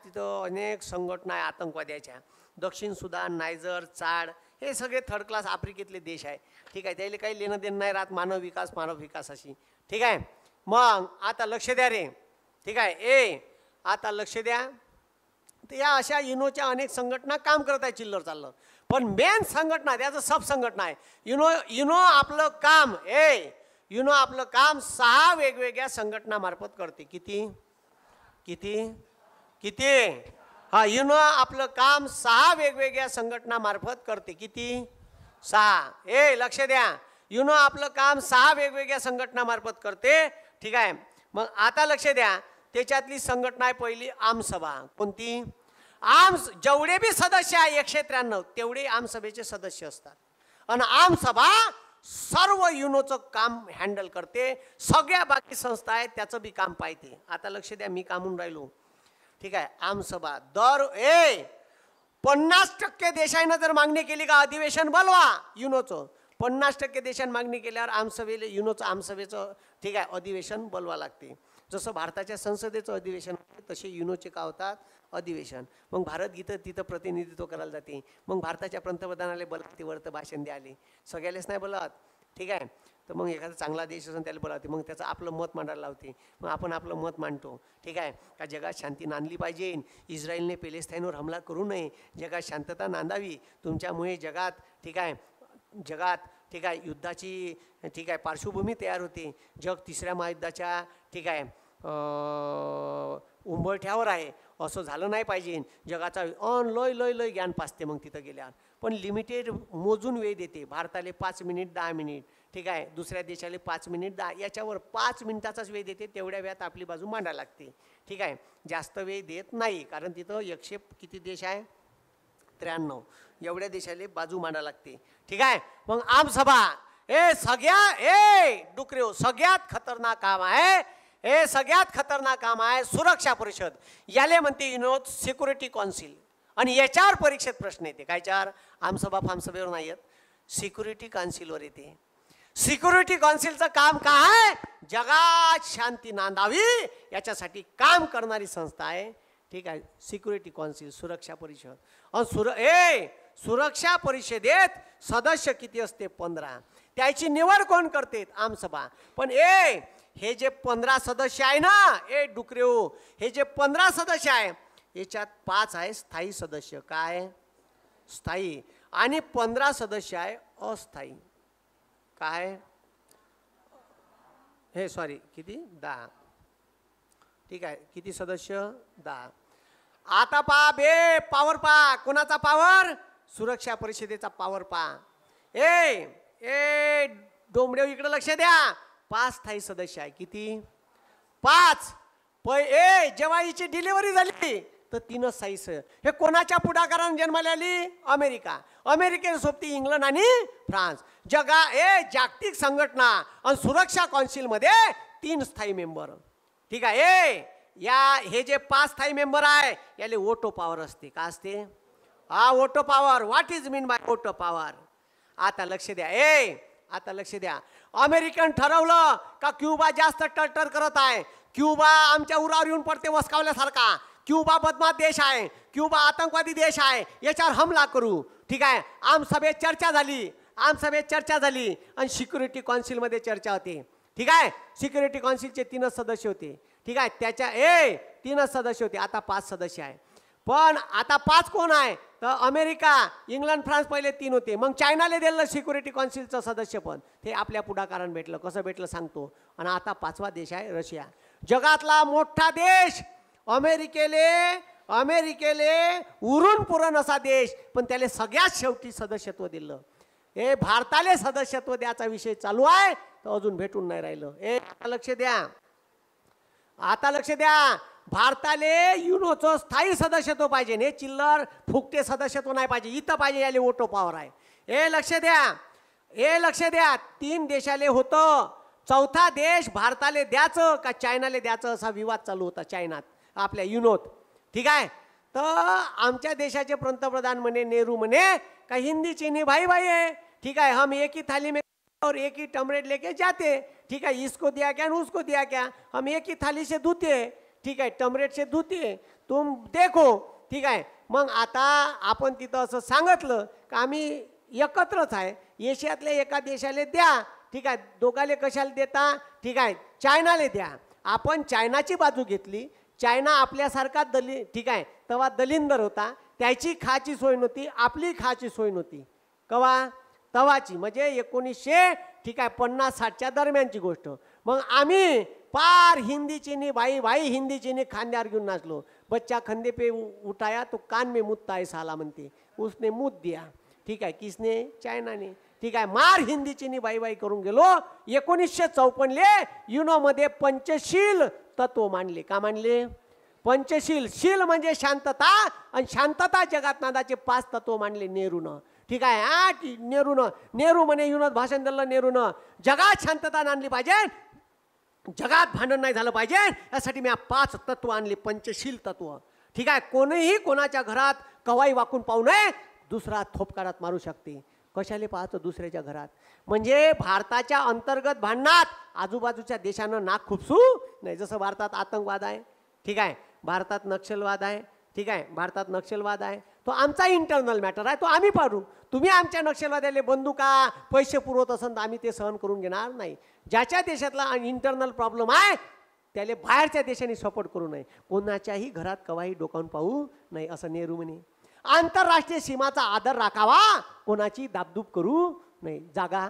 तिथं अनेक संघटना आहे आतंकवाद्याच्या. दक्षिण सुदान, नायजर, चाड हे सगळे थर्ड क्लास आफ्रिकेतले देश आहे. ठीक आहे, त्याला काही लेणं देणं नाही राहत मानव विकास अशी. ठीक आहे, मग आता लक्ष द्या रे. ठीक आहे, आता लक्ष द्या. तर या अशा युनोच्या अनेक संघटना काम करत आहे, चिल्लर चाललं. पण मेन संघटना त्याचं सब संघटना आहे. युनो आपलं काम युनो आपलं काम 6 वेगवेगळ्या संघटनामार्फत करते. किती किती किती हा, युनो आपलं काम 6 वेगवेगळ्या संघटनामार्फत करते. किती 6. लक्ष द्या, युनो आपलं काम 6 वेगवेगळ्या संघटनामार्फत करते. ठीक आहे, मग आता लक्ष द्या, त्याच्यातली संघटना आहे पहिली आमसभा. कोणती जेवढे बी सदस्य आहे 193 तेवढे आमसभेचे सदस्य असतात. आणि आमसभा सर्व युनोचं काम हँडल करते. सगळ्या बाकी संस्था आहेत त्याचं बी काम पाहते. आता लक्ष द्या, मी कामून राहिलो. ठीक आहे, आमसभा 50% देशांना जर मागणी केली का अधिवेशन बोलवा युनोचं, 50% देशांनी मागणी केल्यावर आमसभेला युनोचं आमसभेचं ठीक आहे अधिवेशन बोलवा लागते. जसं भारताच्या संसदेचं अधिवेशन तसे युनोचे का होतात अधिवेशन. मग भारत गीतं तिथं प्रतिनिधित्व करायला जाते. मग भारताच्या पंतप्रधानाला बोलते, वरतं भाषण द्याले, सगळ्यालाच नाही बोलत. ठीक आहे, तर मग एखादा चांगला देश असेल त्याला बोलावते, मग त्याचं आपलं मत मांडायला लावते, मग आपण आपलं मत मांडतो. ठीक आहे, का जगात शांती नांदली पाहिजे, इस्रायलने पॅलेस्टाईनवर हमला करू नये, जगात शांतता नांदावी. तुमच्यामुळे जगात ठीक आहे, जगात ठीक आहे युद्धाची ठीक आहे पार्श्वभूमी तयार होते. जग तिसऱ्या महायुद्धाच्या ठीक आहे उंबरठ्यावर आहे. असं झालं नाही पाहिजे. जगाचा लय लय लय ज्ञान पाचते मग तिथं गेल्यावर. पण लिमिटेड मोजून वेळ देते. भारताला 5 मिनिट 10 मिनिट ठीक आहे, दुसऱ्या देशाला 5 मिनिट 10, याच्यावर 5 मिनिटाचाच वेळ देते. तेवढ्या वेळात आपली बाजू मांडायला लागते. ठीक आहे, जास्त वेळ देत नाही, कारण तिथं 100 किती देश आहे 93, एवढ्या देशाला बाजू मांडायला लागते. ठीक आहे, मग आमसभा डुकरेव सगळ्यात खतरनाक काम आहे. हे सगळ्यात खतरनाक काम आहे सुरक्षा परिषद. याले म्हणते विनोद सिक्युरिटी काउन्सिल. आणि याच्यावर परीक्षेत प्रश्न येते. कायच्यावर? आमसभा फामसभेवर नाही येत, सिक्युरिटी काउन्सिलवर येते. सिक्युरिटी काउन्सिलचं काम काय? जगात शांती नांदावी याच्यासाठी काम करणारी संस्था आहे. ठीक आहे, सिक्युरिटी काउन्सिल, सुरक्षा परिषद. आणि सुरक्षा परिषदेत सदस्य किती असते? 15. त्याची निवड कोण करते? आमसभा. पण हे जे 15 सदस्य आहे ना, डुकरेओ, हे जे 15 सदस्य आहे याच्यात 5 आहे स्थायी सदस्य. काय? स्थायी. आणि 15 सदस्य आहे अस्थायी. काय? सॉरी, किती? 10. ठीक आहे, किती सदस्य? 10. आता पहा पॉवर पहा. कोणाचा पॉवर? सुरक्षा परिषदेचा पॉवर पहा. डोंबडेव इकडे लक्ष द्या. 5 स्थायी सदस्य आहे. किती? 5. जेव्हा हिची डिलिव्हरी झाली तर 3 स्थायी सदस्य. हे कोणाच्या पुढाकाराने जन्माला आली? अमेरिका. अमेरिकेसोबत इंग्लंड आणि फ्रान्स. जागतिक संघटना आणि सुरक्षा काउन्सिलमध्ये 3 स्थायी मेंबर. ठीक आहे, हे जे 5 स्थायी मेंबर आहे याले वोटो पॉवर असते. का असते? हा, वोटो power. What is mean by वोटो पॉवर? आता लक्ष द्या. आता लक्ष द्या. अमेरिकन ठरवलं का क्युबा जास्त टर्टर करत आहे, क्युबा आमच्या उरावर येऊन पडते वसकावल्यासारखा, क्युबा बदमाश देश आहे, क्युबा आतंकवादी देश आहे, याच्यावर हमला करू. ठीक आहे, आमसभेत चर्चा झाली आणि सिक्युरिटी काउन्सिलमध्ये चर्चा होती. ठीक आहे, सिक्युरिटी काउन्सिलचे 3 सदस्य होते. ठीक आहे, त्याच्या 3 सदस्य होते. आता 5 सदस्य आहे. पण आता 5 कोण आहे? तर अमेरिका, इंग्लंड, फ्रान्स पहिले 3 होते. मग चायनाला दिलं सिक्युरिटी काउन्सिलचं सदस्य पण. ते आपल्या पुढाकारानं भेटलं. कसं भेटलं सांगतो. आणि आता 5वा देश आहे रशिया. जगातला मोठा देश. अमेरिकेले उरून पुरण असा देश, पण त्याला सगळ्यात शेवटी सदस्यत्व दिलं. भारताले सदस्यत्व द्यायचा विषय चालू आहे, तर अजून भेटून नाही राहिलं. लक्ष द्या. आता लक्ष द्या. भारताले युनोचं स्थायी सदस्यत्व पाहिजे. हे चिल्लर फुकटे सदस्यत्व नाही पाहिजे. इथं पाहिजे. याले वोटो पॉवर आहे. लक्ष द्या. 3 देशाले होतं. 4था देश भारताले द्यायचं का चायनाले द्यायचं असा विवाद चालू होता चायनात, आपल्या युनोत. ठीक आहे, तर आमच्या देशाचे पंतप्रधान म्हणे, नेहरू म्हणे का हिंदी चीनी भाई भाई है. ठीक है, हम एक ही थाली में और एक ही टमरेट लेके जाते. ठीक है, इसको दिया क्या और उसको दिया क्या, हम एक ही थाली से धुते. ठीक आहे, टमरेट से धुते, तुम देखो. ठीक आहे, मग आता आपण तिथं असं सांगितलं का आम्ही एकत्रच आहे. एशियातल्या एका देशाला द्या. ठीक आहे, दोघाले कशाला देता? ठीक आहे, चायनाला द्या. आपण चायनाची बाजू घेतली. चायना आपल्यासारखा ठीक आहे, तेव्हा दलिंदर होता. त्याची खाची सोय नव्हती, आपली खाची सोय नव्हती. कवा? तवाची, म्हणजे 1900 ठीक आहे 50-60च्या दरम्यानची गोष्ट. मग आम्ही पार हिंदी चीनी भाई भाई हिंदी चीनी खांद्यावर घेऊन नाचलो. बच्चा खंदे पे उठाया तो कान में मुतता है साला म्हणते. उसने मुत दिया. ठीक आहे, किसने? चायनाने. ठीक आहे, मार हिंदी चीनी बाई बाई करून गेलो. 1954 युनोमध्ये पंचशील तत्व मांडले. का मांडले? पंचशील. शील म्हणजे शांतता, आणि शांतता जगात नांदाचे 5 तत्व मांडले नेहरूनं. ठीक आहे, नेहरू म्हणे युनोत भाषण दिलं नेहरूनं, जगात शांतता आणली पाहिजे, जगात भांडण नाही झालं पाहिजे, यासाठी मी 5 तत्व आणली, पंचशील तत्व. ठीक आहे, कोणीही कोणाच्या घरात कवाई वाकून पाहू नये, दुसरा थोपकारात मारू शकते. कशाले पाहतो दुसऱ्याच्या घरात? म्हणजे भारताच्या अंतर्गत भांडणात आजूबाजूच्या देशानं नाक खुपसू नाही. जसं भारतात आतंकवाद आहे. ठीक आहे, भारतात नक्षलवाद आहे. ठीक आहे, भारतात नक्षलवाद आहे, तो आमचा इंटरनल मॅटर आहे, तो आम्ही पाडू. तुम्ही आमच्या नक्षलवाद्याला बंदुका पैसे पुरवत असाल तर आम्ही ते सहन करून घेणार नाही. ज्याच्या देशातला इंटरनल प्रॉब्लेम आहे त्याला बाहेरच्या देशांनी सपोर्ट करू नये. कोणाच्याही घरात कवाही डोकावून पाहू नाही असं नेहरू म्हणे. आंतरराष्ट्रीय सीमाचा आदर राखावा, कोणाची दाबदूब करू नाही. जागा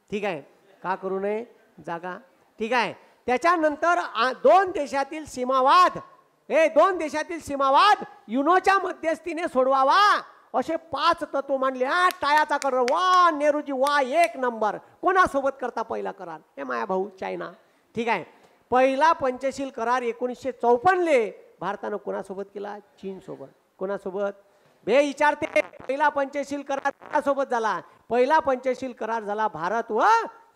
ठीक आहे, का करू नये जागा ठीक आहे. त्याच्यानंतर दोन देशातील सीमावाद युनोच्या मध्यस्थीने सोडवावा असे 5 तत्व मांडले. टायाचा कर वा नेहरूजी वा, 1 नंबर. कोणासोबत करता पहिला करार? हे माया भाऊ चायना ठीक आहे. पहिला पंचशील करार 1954 भारतानं कोणासोबत केला? चीन सोबत. कोणासोबत? बे विचारते, पहिला पंचशील करार कोणासोबत झाला? पहिला पंचशील करार झाला भारत व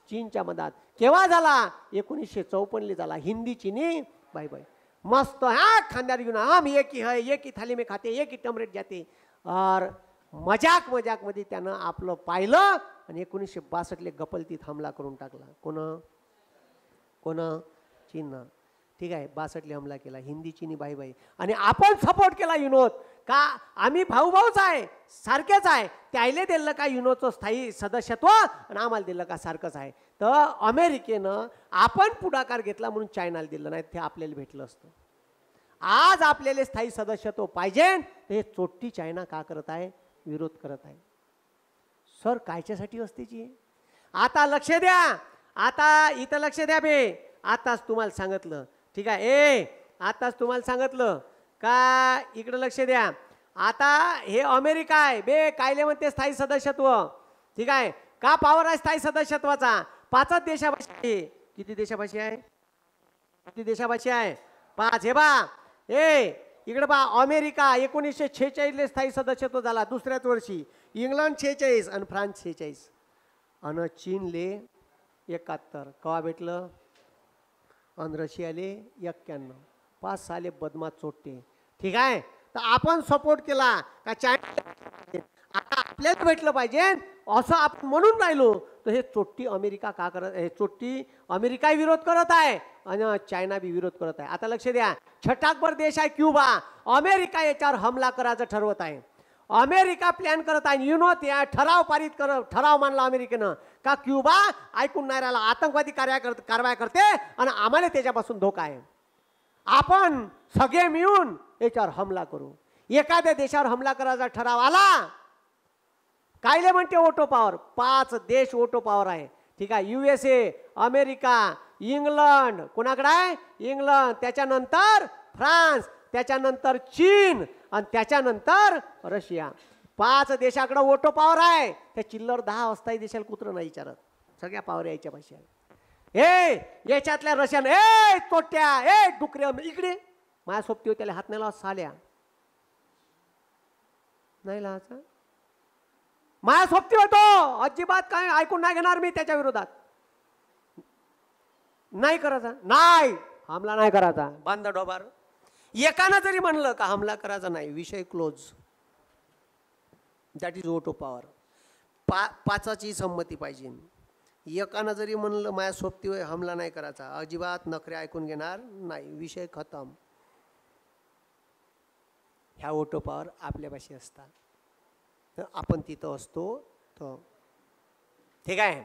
चीनच्या मधात. केव्हा झाला? 1954 झाला. हिंदी चीनी बाय बाय मस्त. खानदार घेऊन हम एक ही है, एक ही थाली में खाते, एक ही टमरेट जाते. और मजाक मध्ये त्यानं आपलं पाहिलं आणि 1962 गपलतीत हमला करून टाकला. कोण? चीननं ठीक आहे. 62 हमला केला. हिंदी चीनी बाई बाई. आणि आपण सपोर्ट केला युनोत का? आम्ही भाऊच आहे, सारखेच आहे. त्याला दिलं का युनोचं स्थायी सदस्यत्व आणि आम्हाला दिलं का सारखंच आहे. तर अमेरिकेनं आपण पुढाकार घेतला म्हणून चायनाला दिलं नाही, ते आपल्याला भेटलं असतं. आज आपल्याला स्थायी सदस्यत्व पाहिजे, हे चोट्टी चायना का करत आहे? विरोध करत आहे. सर कायच्यासाठी असतेची? आता लक्ष द्या, आता इथं लक्ष द्या बे. आताच तुम्हाला सांगितलं ठीक आहे. आताच तुम्हाला सांगितलं का इकडे लक्ष द्या. आता हे अमेरिका आहे बे, कायले म्हणते स्थायी सदस्यत्व ठीक आहे. का पावर आहे स्थायी सदस्यत्वाचा? 5 देशाभाषी आहे. किती देशाभाषी आहे? 5. हे बा इकडे बा, अमेरिका 1946 स्थायी सदस्यत्व झाला दुसऱ्याच वर्षी. इंग्लंड 46 आणि फ्रान्स 46 आणि चीनले 71. कवा भेटलं? आणि रशियाले 91. 5 साले बदमाश चोट्टे ठीक आहे. तर आपण सपोर्ट केला का चायना आता आपल्याला भेटलं पाहिजे असं आपण म्हणून राहिलो, तर हे चोट्टी अमेरिका का करत? हे चोट्टी अमेरिका विरोध करत आहे आणि चायना बी विरोध करत आहे. आता लक्ष द्या, छटाकभर देश आहे क्युबा. अमेरिका याच्यावर हमला करायचं ठरवत आहे. अमेरिका प्लॅन करत आहे. युनोत या ठराव मानला अमेरिकेनं का क्युबा ऐकून नाही राहिला, आतंकवादी कारवाया करते आणि आम्हाला त्याच्यापासून धोका आहे. आपण सगळे मिळून याच्यावर हमला करू. एखाद्या देशावर हमला करायचा ठराव आला, कायले म्हणते ओटो पॉवर? 5 देश ओटो पॉवर आहे ठीक आहे. USA, America, England. कोणाकडे आहे? इंग्लंड. त्याच्यानंतर फ्रान्स, त्याच्यानंतर चीन आणि त्याच्यानंतर रशिया. 5 देशाकडे ओटो पॉवर आहे. त्या चिल्लर 10 अस्थायी देशाला कुत्र नाही विचारत, सगळ्या पॉवर यायच्या भाषा. याच्यातल्या रशियन तोट्या डुकऱ्या इकडे माझ्या सोबती त्याला हात नाही लावा साल्या नाही लावायचा. माझ्या सोबती होतो अजिबात काय ऐकून नाही घेणार मी. त्याच्या विरोधात नाही करायचा, नाही हमला नाही करायचा. बांधा डोबार. एकानं जरी म्हणलं का हमला करायचा नाही, विषय क्लोज. दॅट इज ओटो पॉवर. 5ची संमती पाहिजे. एकानं जरी म्हणलं माझ्या सोबती हमला नाही करायचा, अजिबात नखरे ऐकून घेणार नाही, विषय खतम. ह्या ओटो पॉवर आपल्यापाशी असतात, तर आपण तिथं असतो. तर ठीक आहे.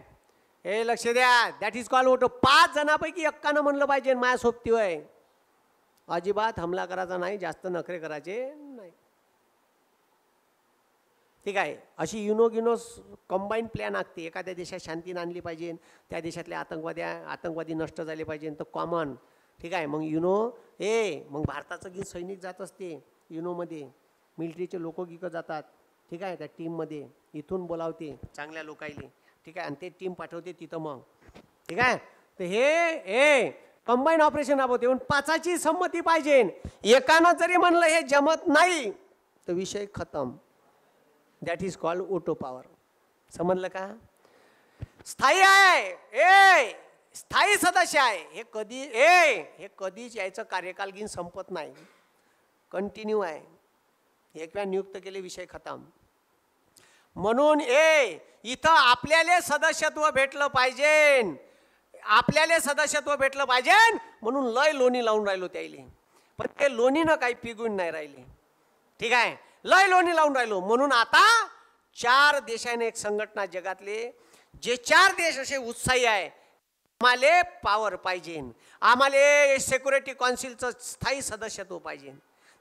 हे लक्ष द्या, दॅट इज कॉल्ड ओटो. 5 जणांपैकी एकानं म्हणलं पाहिजे माझ्या सोबती होय, अजिबात हमला करायचा नाही, जास्त नखरे करायचे नाही. ठीक आहे. अशी युनो कंबाईन प्लॅन आखते. एखाद्या देशात शांती आणली पाहिजे, त्या देशातले आतंकवादी नष्ट झाले पाहिजे, तर कॉमन ठीक आहे. मग युनो मग भारताचं गी सैनिक जात असते युनोमध्ये, मिलिटरीचे लोक गिकं जातात ठीक आहे. त्या टीममध्ये इथून बोलावते चांगल्या लोकायले ठीक आहे, आणि ते टीम पाठवते तिथं मग ठीक आहे. तर हे कंबाईन ऑपरेशन राबवते. पण 5ची संमती पाहिजे. एकानं जरी म्हणलं हे जमत नाही तर विषय खतम. दॅट इज कॉल्ड ओटो पॉवर. समजलं का? स्थायी आहे, स्थायी सदस्य आहे. हे कधीच यायचं कार्यकाल घेऊन संपत नाही, कंटिन्यू आहे. एक वेळा नियुक्त केले विषय खतम. म्हणून इथं आपल्याला सदस्यत्व भेटलं पाहिजे, आपल्याला सदस्यत्व भेटलं पाहिजे म्हणून लय लोणी लावून राहिलो त्याईले, पण ते लोणीनं काही पिगून नाही राहिले ठीक आहे. लय लोणी लावून राहिलो. म्हणून आता 4 देशाने एक संघटना जगातले जे 4 देश असे उत्साही आहे, आम्हाला पॉवर पाहिजे, आम्हाला सिक्युरिटी काउन्सिलचं स्थायी सदस्यत्व पाहिजे.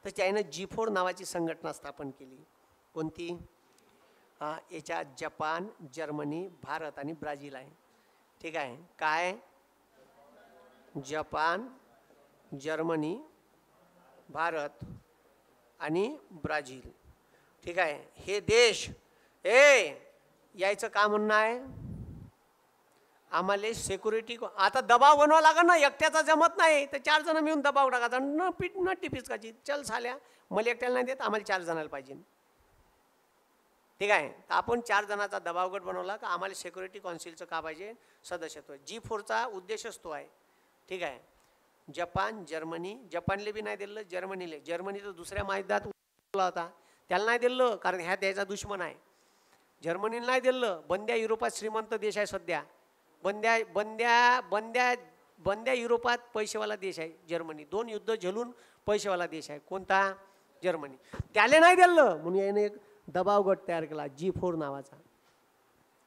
तर त्याने G4 नावाची संघटना स्थापन केली. कोणती? याच्यात जपान, जर्मनी, भारत आणि ब्राझील आहे. ठीक आहे. काय? जपान, जर्मनी, भारत आणि ब्राझील. ठीक आहे. हे देश यायचं का म्हणणं आहे, आम्हाला सिक्युरिटी. आता दबाव बनवा लागेल ना, एकट्याचा जमत नाही तर 4 जण मिळून दबाव टाकायचा. न पीठ न टिपिचकाची, चल साल्या मला एकट्याला नाही देत, आम्हाला 4 जणांना पाहिजे. ठीक आहे. तर आपण 4 जणांचा दबाव गट बनवला का आम्हाला सिक्युरिटी काउन्सिलचं का पाहिजे सदस्यत्व. G4चा उद्देशच तो आहे. ठीक आहे. जपान, जर्मनी, जपानले बी नाही दिलं, जर्मनी तर दुसऱ्या महायुद्धात होता, त्याला नाही दिलं कारण ह्या द्यायचा दुश्मन आहे. जर्मनीला नाही दिलं. बंद्या युरोपात श्रीमंत देश आहे सध्या. बंद्या युरोपात पैसेवाला देश आहे जर्मनी. 2 युद्ध झेलून पैसेवाला देश आहे. कोणता? जर्मनी. त्याला नाही दिलं म्हणून याने एक दबाव गट तयार केला G4 नावाचा.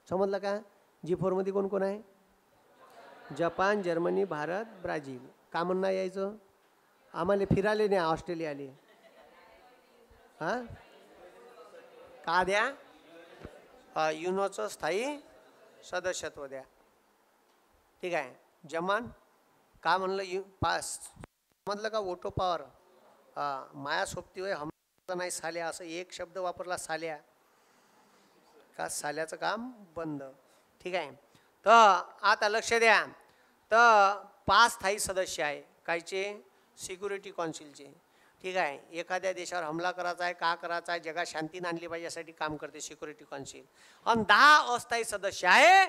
समजलं का? G4 मध्ये कोण कोण आहे? Japan, Germany, Bharat, Brazil. का म्हणणं यायचं, आम्हाला फिरायला नाही ऑस्ट्रेलियाले. का द्या? युनोचं स्थायी सदस्यत्व द्या. ठीक आहे. जमान का म्हणलं पास. समजलं का? वोटो पॉवर. माया सोबती होय हमला नाही साल्या, असं एक शब्द वापरला साल्या का साल्याचं काम बंद. ठीक आहे. तर आता लक्ष द्या. तर 5 स्थायी सदस्य आहे कायचे? सिक्युरिटी काउन्सिलचे. ठीक आहे. एखाद्या देशावर हमला करायचा आहे, का करायचा आहे, जगात शांती आणली पाहिजे यासाठी काम करते सिक्युरिटी काउन्सिल. आणि 10 अस्थायी सदस्य आहे,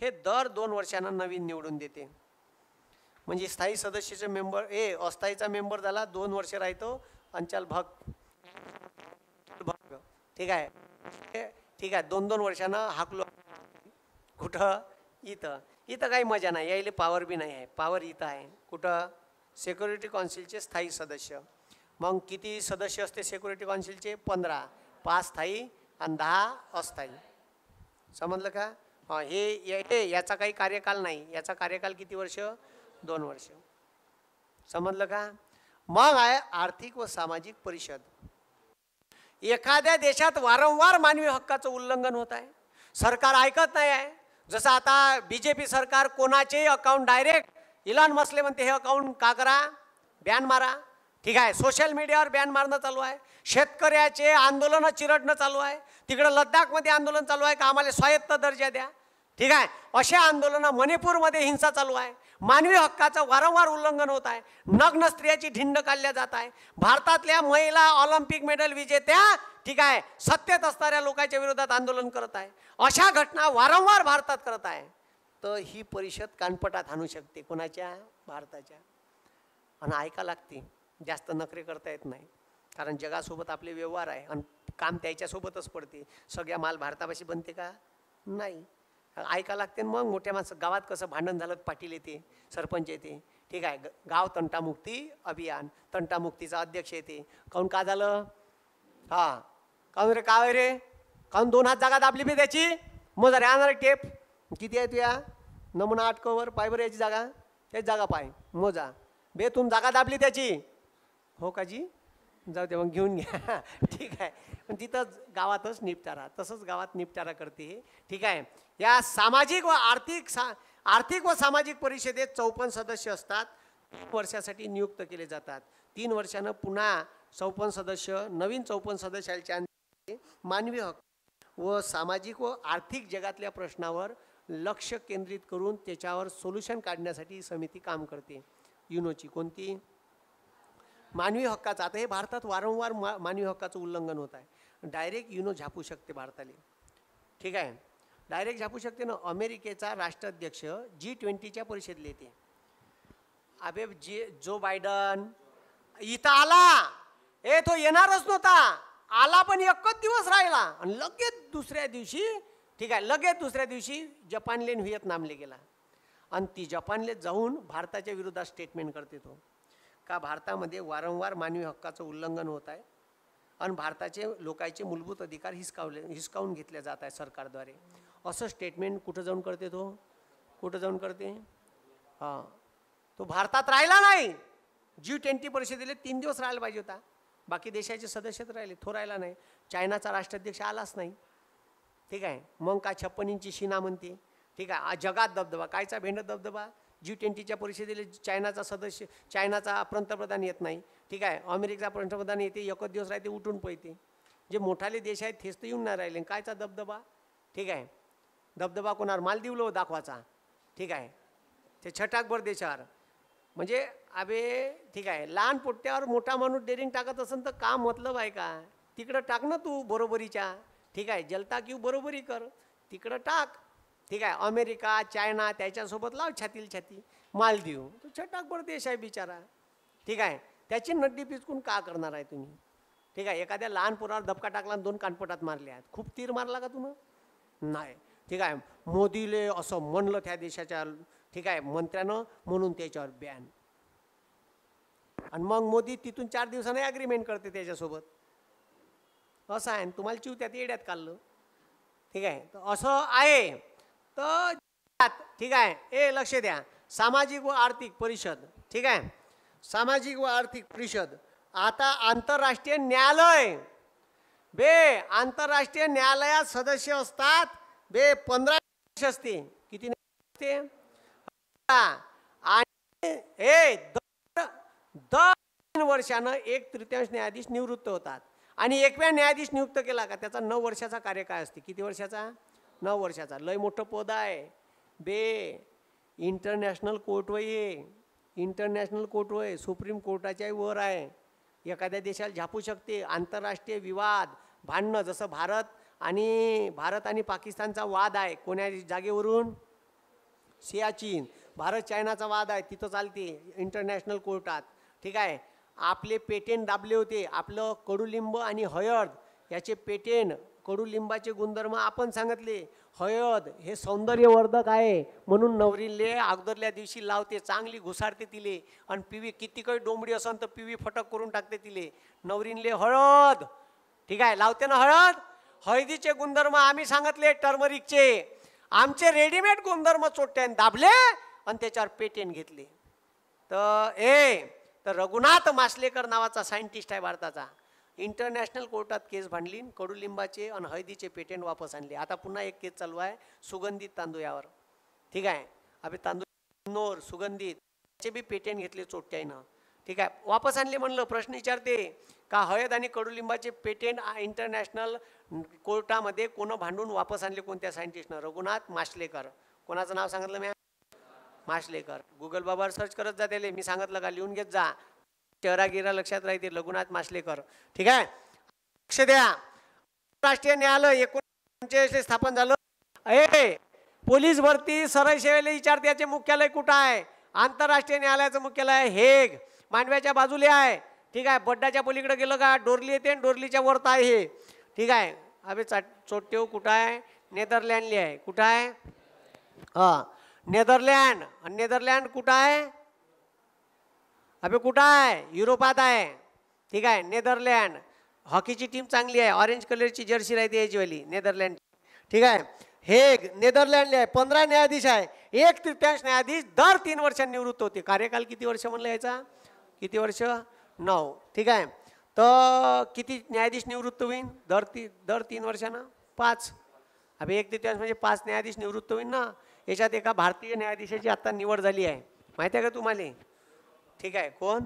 हे दर 2 वर्षांना नवीन निवडून देते. म्हणजे स्थायी सदस्याचे मेंबर अस्थायीचा मेंबर झाला, 2 वर्ष राहतो अंचल भग. ठीक आहे. ठीक आहे. 2-2 वर्षांना हाकलो. कुठं? इथं काही मजा नाही, यायले पॉवर बी नाही आहे. पॉवर इथं आहे. कुठं? सिक्युरिटी काउन्सिलचे स्थायी सदस्य. मग किती सदस्य असते सिक्युरिटी काउन्सिलचे? 15. 5 स्थायी आणि 10 अस्थायी. समजलं का? हे याचा काही कार्यकाल नाही. याचा कार्यकाल किती वर्ष? 2 वर्ष. समजलं का? मग आहे आर्थिक व सामाजिक परिषद. एखाद्या देशात वारंवार मानवी हक्काचं उल्लंघन होत आहे, सरकार ऐकत नाही आहे. जसं आता BJP सरकार कोणाचे अकाउंट डायरेक्ट इलॉन मस्कले म्हणते हे अकाउंट का करा, बॅन मारा. ठीक आहे. सोशल मीडियावर बॅन मारणं चालू आहे. शेतकऱ्याचे आंदोलनं चिरडणं चालू आहे. तिकडं लद्दाखमध्ये आंदोलन चालू आहे का आम्हाला स्वायत्त दर्जा द्या. ठीक आहे. अशा आंदोलनं मणिपूरमध्ये हिंसा चालू आहे. मानवी हक्काचं वारंवार उल्लंघन होत आहे. नग्न स्त्रियाची ढिंड काढल्या जात आहे. भारतातल्या महिला ऑलिम्पिक मेडल विजेत्या ठीक आहे सत्तेत असणाऱ्या लोकांच्या विरोधात आंदोलन करत आहे. अशा घटना वारंवार भारतात करत आहे. तर ही परिषद कानपटात आणू शकते. कोणाच्या? भारताच्या. आणि ऐका लागते. जास्त नखरे करता येत नाही कारण जगासोबत आपले व्यवहार आहे आणि काम त्याच्यासोबतच पडते. सगळ्या माल भारतापाशी बनते का? नाही. ऐका लागते. मग मोठ्या माणसं गावात कसं भांडण झालं, पाटील येते, सरपंच येते. ठीक आहे. गाव तंटामुक्ती अभियान, तंटामुक्तीचा अध्यक्ष येते. काहून का झालं? काहून रे? काय रे? काहून 2 हात जागा दाबली बी त्याची? मोजा रे आणणार टेप किती आहे तुया? नमुना 8 कवर पाय बरं याची जागा, त्याची जागा पाय मोजा बे. तुम जागा दाबली त्याची? हो का जी? जाऊ दे मग घेऊन घ्या. ठीक आहे. पण तिथं गावातच निपटारा. तसंच गावात निपटारा करते. ठीक आहे. या सामाजिक व आर्थिक व सामाजिक परिषदेत 54 सदस्य असतात. 3 वर्षासाठी नियुक्त केले जातात. 3 वर्षानं पुन्हा 54 सदस्य, नवीन 54 सदस्यांच्या मानवी हक्क व सामाजिक व आर्थिक जगातल्या प्रश्नावर लक्ष केंद्रित करून त्याच्यावर सोल्युशन काढण्यासाठी समिती काम करते. युनोची. कोणती? मानवी हक्काचं. आता हे भारतात वारंवार मानवी हक्काचं उल्लंघन होत आहे. डायरेक्ट युनो झापू शकते भारताला. ठीक आहे. डायरेक्ट झापू शकते ना. अमेरिकेचा राष्ट्राध्यक्ष G20च्या परिषदेला येते. अबे जो बायडन इथं आला, तो येणारच नव्हता, आला पण एकच दिवस राहिला आणि लगेच दुसऱ्या दिवशी ठीक आहे लगेच दुसऱ्या दिवशी जपानले व्हिएतनामले गेला. आणि ती जपानले जाऊन भारताच्या विरोधात स्टेटमेंट करते तो का भारतामध्ये वारंवार मानवी हक्काचं उल्लंघन होत आहे आणि भारताचे लोकांचे मूलभूत अधिकार हिसकावून घेतले जात आहे सरकारद्वारे, असं स्टेटमेंट कुठं जाऊन करते तो, कुठं जाऊन करते? हां, तो भारतात राहिला नाही. G20 परिषदेला 3 दिवस राहायला पाहिजे होता, बाकी देशाचे सदस्य राहिले, तो राहिला नाही. चायनाचा राष्ट्राध्यक्ष आलाच नाही. ठीक आहे, मग काय 56 इंची सीना म्हणते. ठीक आहे, जगात दबदबा, कायचा भेंड दबदबा. G20च्या परिषदेला चायनाचा पंतप्रधान येत नाही. ठीक आहे, अमेरिकेचा पंतप्रधान येते, एकच दिवस राहते, उठून पळते. जे मोठाले देश आहेत तेच तर येऊन नाही राहिले, कायचा दबदबा. ठीक आहे, दबदबा कोणावर? मालदीवला दाखवायचा. ठीक आहे, ते छटाकभर देशावर, म्हणजे अबे ठीक आहे, लहान पोट्ट्यावर मोठा माणूस डेअरिंग टाकत असेल तर का मतलब आहे का? तिकडं टाक ना तू बरोबरीच्या. ठीक आहे, जलता किंवा बरोबरी कर, तिकडं टाक. ठीक आहे, अमेरिका चायना त्याच्यासोबत लाव छातील छाती. मालदीव तो छटाकभर देश आहे बिचारा. ठीक आहे, त्याची नड्डी पिचकून का करणार आहे तुम्ही? ठीक आहे, एखाद्या लहान पोरावर धपका टाकला 2 कानपटात मारले आहेत, खूप तीर मारला का तुम्ही? नाही. ठीक आहे, मोदीले असं म्हणलं त्या देशाच्या ठीक आहे मंत्र्यानं, म्हणून त्याच्यावर बॅन. आणि मग मोदी तिथून 4 दिवसांनी ॲग्रीमेंट करते त्याच्यासोबत. असं आहे, तुम्हाला चिवत्यात येड्यात काढलं. ठीक आहे, तर असं आहे. तर ठीक आहे, लक्ष द्या, सामाजिक व आर्थिक परिषद. ठीक आहे, सामाजिक व आर्थिक परिषद. आता आंतरराष्ट्रीय न्यायालय आंतरराष्ट्रीय न्यायालयात सदस्य असतात 15 देश असते. किती असते? आणि दर 3 वर्षानं 1/3 न्यायाधीश निवृत्त होतात. आणि एकव्या न्यायाधीश नियुक्त केला का त्याचा 9 वर्षाचा कार्यकाळ असते. किती वर्षाचा? 9 वर्षाचा. लय मोठं पद आहे international court international court supreme कोर्टाच्याही वर आहे. एखाद्या देशाला झापू शकते. आंतरराष्ट्रीय विवाद भांडणं, जसं भारत आणि पाकिस्तानचा वाद आहे कोण्या जागेवरून? सियाचीन. भारत चायनाचा वाद आहे, तिथं चालते इंटरनॅशनल कोर्टात. ठीक आहे, आपले पेटेंट दाबले होते. आपलं कडुलिंब आणि हळद याचे पेटेंट, कडुलिंबाचे गुणधर्म आपण सांगितले. हळद हे सौंदर्यवर्धक आहे म्हणून नवरीले अगोदरल्या दिवशी लावते, चांगली घुसाडते तिले. आणि पिवी किती काही डोंबडी असन तर पिवी फटक करून टाकते तिले. नवरीनले हळद ठीक आहे लावते ना हळद. हळदीचे गुणधर्म आम्ही सांगितले टर्मरिकचे. आमचे रेडीमेड गुणधर्म चोट्याने दाबले आणि त्याच्यावर पेटेंट घेतले. तर रघुनाथ माशलेकर नावाचा सायंटिस्ट आहे भारताचा, इंटरनॅशनल कोर्टात केस भांडली, कडुलिंबाचे आणि हळदीचे पेटेंट वापस आणले. आता पुन्हा एक केस चालू आहे सुगंधित तांदूळ यावर. ठीक आहे, अबे तांदूळ नोर सुगंधित त्याचे बी पेटेंट घेतले चोट्यानं. ठीक आहे, वापस आणले. म्हणलं प्रश्न विचारते का हळद आणि कडुलिंबाचे पेटेंट इंटरनॅशनल कोर्टामध्ये कोण भांडून वापस आणले? कोणत्या सायंटिस्टनं? रघुनाथ माशलेकर. कोणाचं नाव सांगितलं मी? माशलेकर. गुगल बाबावर सर्च करत जा त्याले, मी सांगितलं का लिहून घेत जा, चेहरा गिरा लक्षात राहते. रघुनाथ माशलेकर. ठीक आहे, लक्ष द्या. राष्ट्रीय न्यायालय 1945 स्थापन झालं. पोलीस भरती सरळ सेवेला विचारते याचे मुख्यालय कुठं आहे? आंतरराष्ट्रीय न्यायालयाचं मुख्यालय हेग, मांडव्याच्या बाजूला आहे. ठीक आहे, बड्डाच्या पलीकडे गेलं का डोरली येते, डोरलीच्या वरत आहे हे. ठीक आहे, अबे चोट्टेव कुठं आहे? नेदरलँडली आहे. कुठं आहे? नेदरलँड. आणि नेदरलँड कुठं आहे? अबे कुठं आहे? युरोपात आहे. ठीक आहे, नेदरलँड. हॉकीची टीम चांगली आहे, ऑरेंज कलरची जर्सी राहते याचीवाली, नेदरलँड. ठीक आहे, हेग नेदरलँडला आहे. 15 न्यायाधीश आहे. 1/3 न्यायाधीश दर 3 वर्षांनी निवृत्त होते. कार्यकाल किती वर्ष म्हणलं याचा? किती वर्ष? 9. ठीक आहे, तर किती न्यायाधीश निवृत्त होईल दर 3 वर्षांना? 5. अबे 1/3 म्हणजे 5 न्यायाधीश निवृत्त होईल ना. याच्यात एका भारतीय न्यायाधीशाची आता निवड झाली आहे, माहिती आहे का तुम्हाला? ठीक आहे, कोण?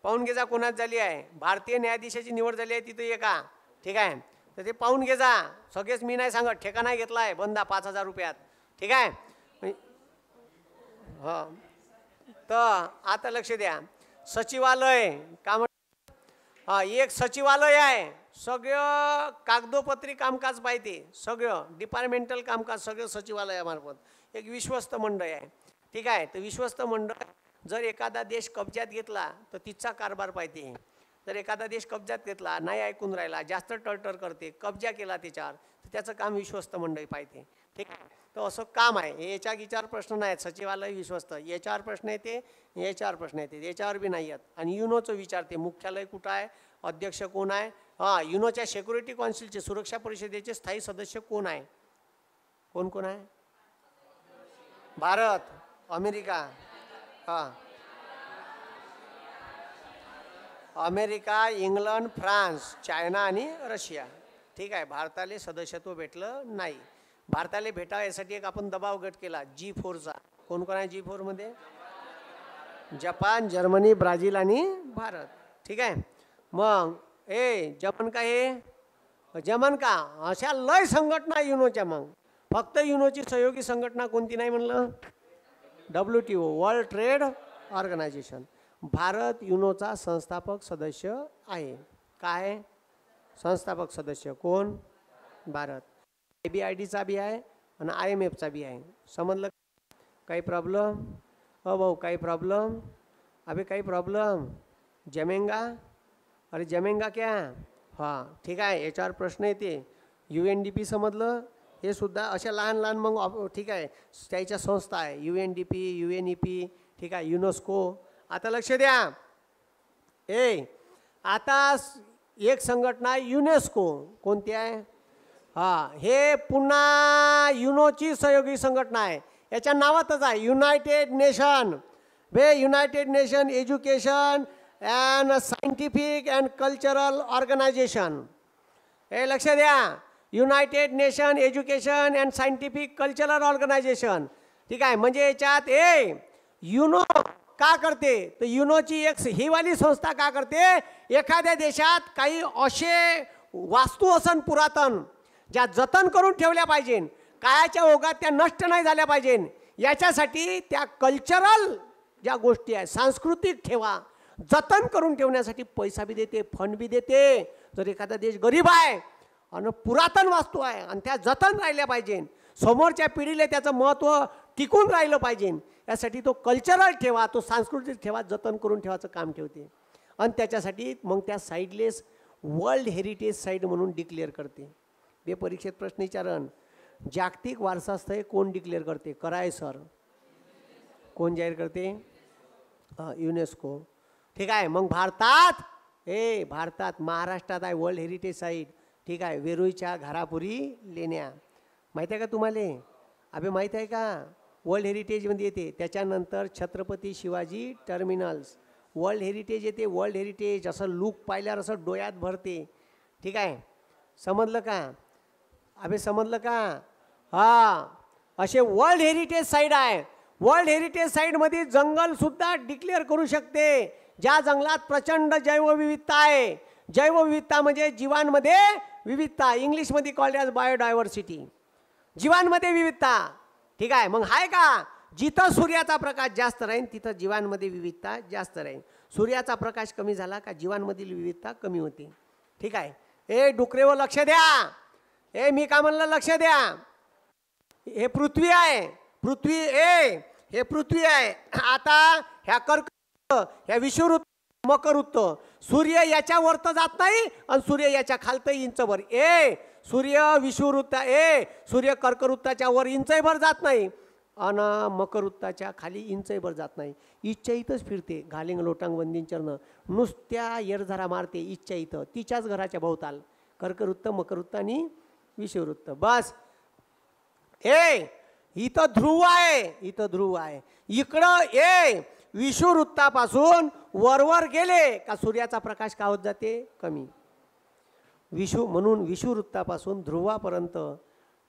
पाहून घे जा कोणाच झाली आहे. भारतीय न्यायाधीशाची निवड झाली आहे तिथे एका. ठीक आहे, तर ते पाहून घे जा. सगळेच मी नाही सांगत, ठेका नाही घेतला आहे, बंदा 5000 रुपयात. ठीक आहे, हो. तर आता लक्ष द्या, सचिवालय का एक सचिवालय आहे. सगळं कागदोपत्री कामकाज पाहिजे, सगळं डिपार्टमेंटल कामकाज सगळं सचिवालयामार्फत. एक विश्वस्त मंडळ आहे. ठीक आहे, तर विश्वस्त मंडळ जर एखादा देश कब्जात घेतला तर तिचा कारभार पाहिजे. जर एखादा देश कब्जात घेतला, नाही ऐकून राहिला, जास्त टळटळ करते, कब्जा केला त्याच्यावर, तर त्याचं काम विश्वस्त मंडळ पाहिजे. ठीक आहे, तर असं काम आहे. हे याच्या विचार प्रश्न नाहीत, सचिवालय विश्वस्त याच्यावर प्रश्न येते, याच्यावर प्रश्न येते, याच्यावर बी नाही आहेत. आणि युनोचं विचारते मुख्यालय कुठं आहे, अध्यक्ष कोण आहे. हां, युनोच्या सिक्युरिटी काउन्सिलचे सुरक्षा परिषदेचे स्थायी सदस्य कोण आहे, कोण कोण आहे. भारत, अमेरिका, हां अमेरिका, इंग्लंड, फ्रान्स, चायना आणि रशिया. ठीक आहे. भारताला सदस्यत्व भेटलं नाही. भारताला भेटावं यासाठी एक आपण दबाव गट केला G4चा. कोण कोण आहे G4मध्ये. जपान, जर्मनी, ब्राझील आणि भारत. ठीक आहे. मग जमन का हे जमन का अशा लय संघटना युनोच्या. मग फक्त युनोची सहयोगी संघटना कोणती नाही म्हणलं, WTO world trade organisation. Bharat युनोचा संस्थापक सदस्य आहे. काय संस्थापक सदस्य कोण, भारत. IBIDचा बी आहे आणि IMFचा बी आहे. समजलं. काही प्रॉब्लेम भाऊ, काही प्रॉब्लेम. अबे काही प्रॉब्लेम जमेंगा, अरे जमेंगा क्या. हां ठीक आहे. याच्यावर प्रश्न येते. UNDP समजलं. हे सुद्धा अशा लहान लहान मग ठीक आहे त्याच्या संस्था आहे. UNDP, UNEP, ठीक आहे, युनेस्को. आता लक्ष द्या. आता एक संघटना युनेस्को कोणती आहे. हां, हे पुन्हा युनोची सहयोगी संघटना आहे. याच्या नावातच आहे United Nation. United Nation Education and Scientific and Cultural Organisation. हे लक्ष द्या. United Nation Education and Scientific Cultural Organisation. ठीक आहे. म्हणजे याच्यात युनो का करते, तर युनोची एक ही वाली संस्था का करते, एखाद्या देशात काही असे वास्तू असन पुरातन ज्या जतन करून ठेवल्या पाहिजे, कायाच्या ओघात त्या नष्ट नाही झाल्या पाहिजे, याच्यासाठी त्या कल्चरल ज्या गोष्टी आहेत सांस्कृतिक ठेवा जतन करून ठेवण्यासाठी पैसा बी देते, फंड बी देते. जर एखादा देश गरीब आहे आणि पुरातन वास्तू आहे आणि त्या जतन राहिल्या पाहिजे, समोरच्या पिढीला त्याचं महत्त्व टिकून राहिलं पाहिजे, यासाठी तो कल्चरल ठेवा, तो सांस्कृतिक ठेवा जतन करून ठेवायचं काम ठेवते. आणि त्याच्यासाठी मग त्या साईडलेस वर्ल्ड हेरिटेज साईट म्हणून डिक्लेअर करते. हे परीक्षेत प्रश्न विचारण. जागतिक वारसास्थळ कोण डिक्लेअर करते, कराय सर. कोण जाहीर करते, युनेस्को. ठीक आहे. मग भारतात भारतात महाराष्ट्रात आहे वर्ल्ड हेरिटेज साईट. ठीक आहे. वेरूळच्या घारापुरी लेण्या माहीत आहे का तुम्हाला. अबे माहीत आहे का, वर्ल्ड हेरिटेजमध्ये येते. त्याच्यानंतर Chhatrapati Shivaji terminals world heritage येते. वर्ल्ड हेरिटेज असं लूक पाहिल्यावर असं डोळ्यात भरते. ठीक आहे. समजलं का. अबे समजलं का. हां, असे वर्ल्ड हेरिटेज साईट आहे. वर्ल्ड हेरिटेज साईटमध्ये जंगलसुद्धा डिक्लेअर करू शकते, ज्या जंगलात प्रचंड जैवविविधता आहे. जैवविविधता म्हणजे जीवांमध्ये विविधता, इंग्लिशमध्ये कॉल्ड ॲज बायोडायव्हर्सिटी. जीवांमध्ये विविधता. ठीक आहे. मग आहे का, जिथं सूर्याचा प्रकाश जास्त राहील तिथं जीवांमध्ये विविधता जास्त राहील. सूर्याचा प्रकाश कमी झाला का जीवांमधील विविधता कमी होते. ठीक आहे. डुकरेवर लक्ष द्या. मी का म्हणलं लक्ष द्या. हे पृथ्वी आहे. पृथ्वी हे पृथ्वी आहे. आता ह्या ह्या विषुववृत्त मकरवृत्त, सूर्य याच्यावर तर जात नाही आणि सूर्य याच्या खालतं इंचभर. सूर्य विषुववृत्त सूर्य कर्कवृत्ताच्या वर इंचभर जात नाही आणि मकरवृत्ताच्या खाली इंचभर जात नाही. इच्छा इथंच फिरते. घालिंग लोटांग वंदीन चरण नुसत्या येरझारा मारते इच्छा इथं तिच्याच घराच्या भोवताल. कर्कवृत्त, मकरवृत्त आणि विषुववृत्त. बस. इथं ध्रुव आहे, इथं ध्रुव आहे. इकडं विषुववृत्तापासून वरवर गेले का सूर्याचा प्रकाश का होत जाते, कमी. म्हणून विषुववृत्तापासून ध्रुवापर्यंत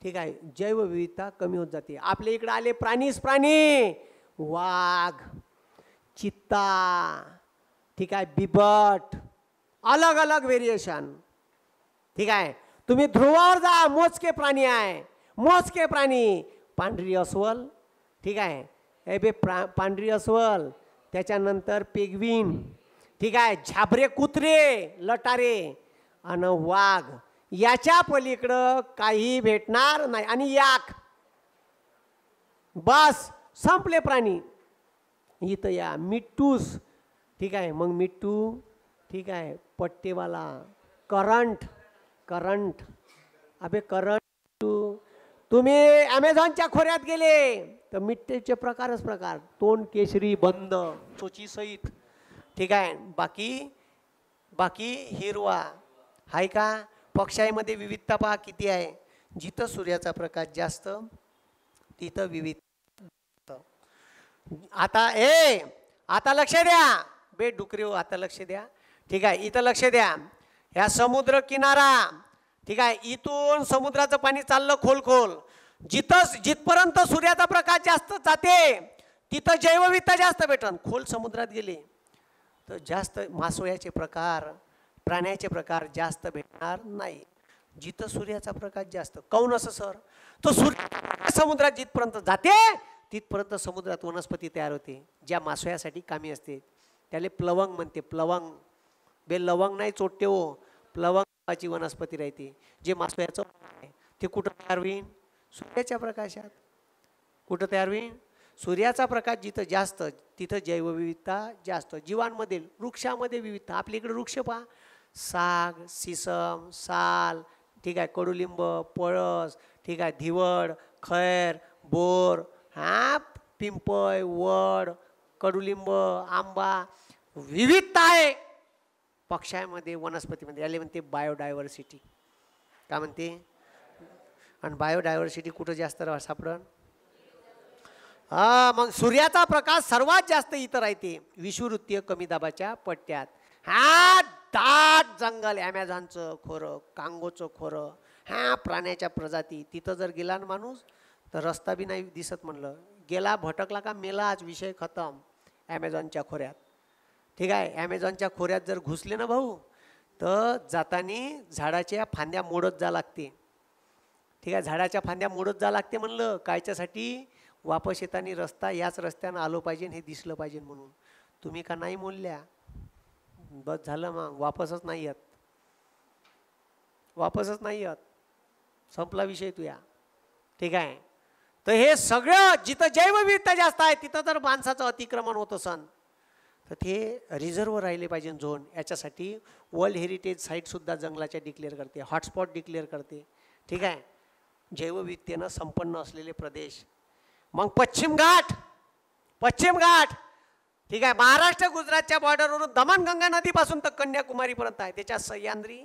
ठीक आहे जैवविविधता कमी होत जाते. आपल्या इकडे आले प्राणीच प्राणी, वाघ, चित्ता, ठीक आहे, बिबट, अलग अलग व्हेरिएशन. ठीक आहे. तुम्ही ध्रुवावर जा, मोजके प्राणी आहे, मोजके प्राणी. पांढरी अस्वल, ठीक आहे, पांढरी अस्वल, त्याच्यानंतर पेगवीन, ठीक आहे, झाबरे कुत्रे, लटारे आणि वाघ. याच्या पलीकडं काही भेटणार नाही. आणि याक. बस संपले प्राणी. इथं या मिट्टूस, ठीक आहे. मग मिट्टू, ठीक आहे, पट्टेवाला, करंट. अबे करंट तुम्ही ॲमेझॉनच्या खोऱ्यात गेले तर मिठ्ठेचे प्रकारच प्रकार, तोंड केशरी बंद चोची सहित, ठीक आहे. बाकी हिरवा आहे का? पक्षामध्ये विविधता पहा किती आहे. जिथं सूर्याचा प्रकाश जास्त तिथं विविध. आता लक्ष द्या बेडुकरी, आता लक्ष द्या, ठीक आहे. इथं लक्ष द्या, ह्या समुद्र किनारा, ठीक आहे. इथून समुद्राचं पाणी चाललं खोल खोल, जिथपर्यंत सूर्याचा प्रकाश जास्त जाते तिथं जैवविविधता जास्त भेटन. खोल समुद्रात गेले तर जास्त मासोळ्याचे प्रकार, प्राण्याचे प्रकार जास्त भेटणार नाही. जिथं सूर्याचा प्रकाश जास्त, काऊन असं सर? तो सूर्य समुद्रात जिथपर्यंत जाते तिथपर्यंत समुद्रात वनस्पती तयार होते ज्या मासोळ्यासाठी कामी असते. त्याला प्लवंग म्हणते. प्लवंग बे लवंग नाही चोट्टे हो, प्लवंगाची वनस्पती राहते जे मासोळ्याचं आहे. ते कुठं तयार होईल? सूर्याच्या प्रकाशात. कुठं तयार होईल? सूर्याचा प्रकाश जिथं जास्त तिथं जैवविविधता जास्त. जीवांमध्ये, वृक्षामध्ये विविधता. आपल्या इकडे वृक्ष पहा, साग, सिसम, साल, ठीक आहे, कडुलिंब, पळस, ठीक आहे, धिवड, खैर, बोर, पिंपळ, वड, कडुलिंब, आंबा, विविधता आहे पक्षामध्ये, वनस्पतीमध्ये. याला म्हणते बायोडायव्हर्सिटी. काय म्हणते? आणि बायोडायव्हर्सिटी कुठं जास्त सापडन? मग सूर्याचा प्रकाश सर्वात जास्त इथं राहते विषुववृत्तीय कमी दाबाच्या पट्ट्यात. दाट जंगल, ॲमेझॉनचं खोरं, कांगोचं खोरं, प्राण्याच्या प्रजाती. तिथं जर गेला ना माणूस तर रस्ता बी नाही दिसत. म्हणलं गेला, भटकला का मेला, आज विषय खतम. ॲमेझॉनच्या खोऱ्यात, ठीक आहे. ॲमेझॉनच्या खोऱ्यात जर घुसले ना भाऊ तर जातानी झाडाच्या फांद्या मोडत जा लागते, ठीक आहे. झाडाच्या फांद्या मोडत जा लागते. म्हणलं कायच्यासाठी? वापस येताना रस्ता याच रस्त्यानं आलो पाहिजे, हे दिसलं पाहिजे म्हणून. तुम्ही का नाही मोडल्या? बस झालं, मग वापसच नाही येत, वापसच नाही येत, संपला विषय तुया, ठीक आहे. तर हे सगळं जिथं जैवविविधता जास्त आहे तिथं जर माणसाचं अतिक्रमण होत असन तर ते रिझर्व राहिले पाहिजे झोन. याच्यासाठी वर्ल्ड हेरिटेज साईटसुद्धा जंगलाच्या डिक्लेअर करते, हॉटस्पॉट डिक्लेअर करते, ठीक आहे. जैवविविधतेनं संपन्न असलेले प्रदेश. मग पश्चिम घाट, ठीक आहे. महाराष्ट्र गुजरातच्या बॉर्डरवरून दमणगंगा नदीपासून तर कन्याकुमारीपर्यंत आहे. त्याच्यात सह्याद्री,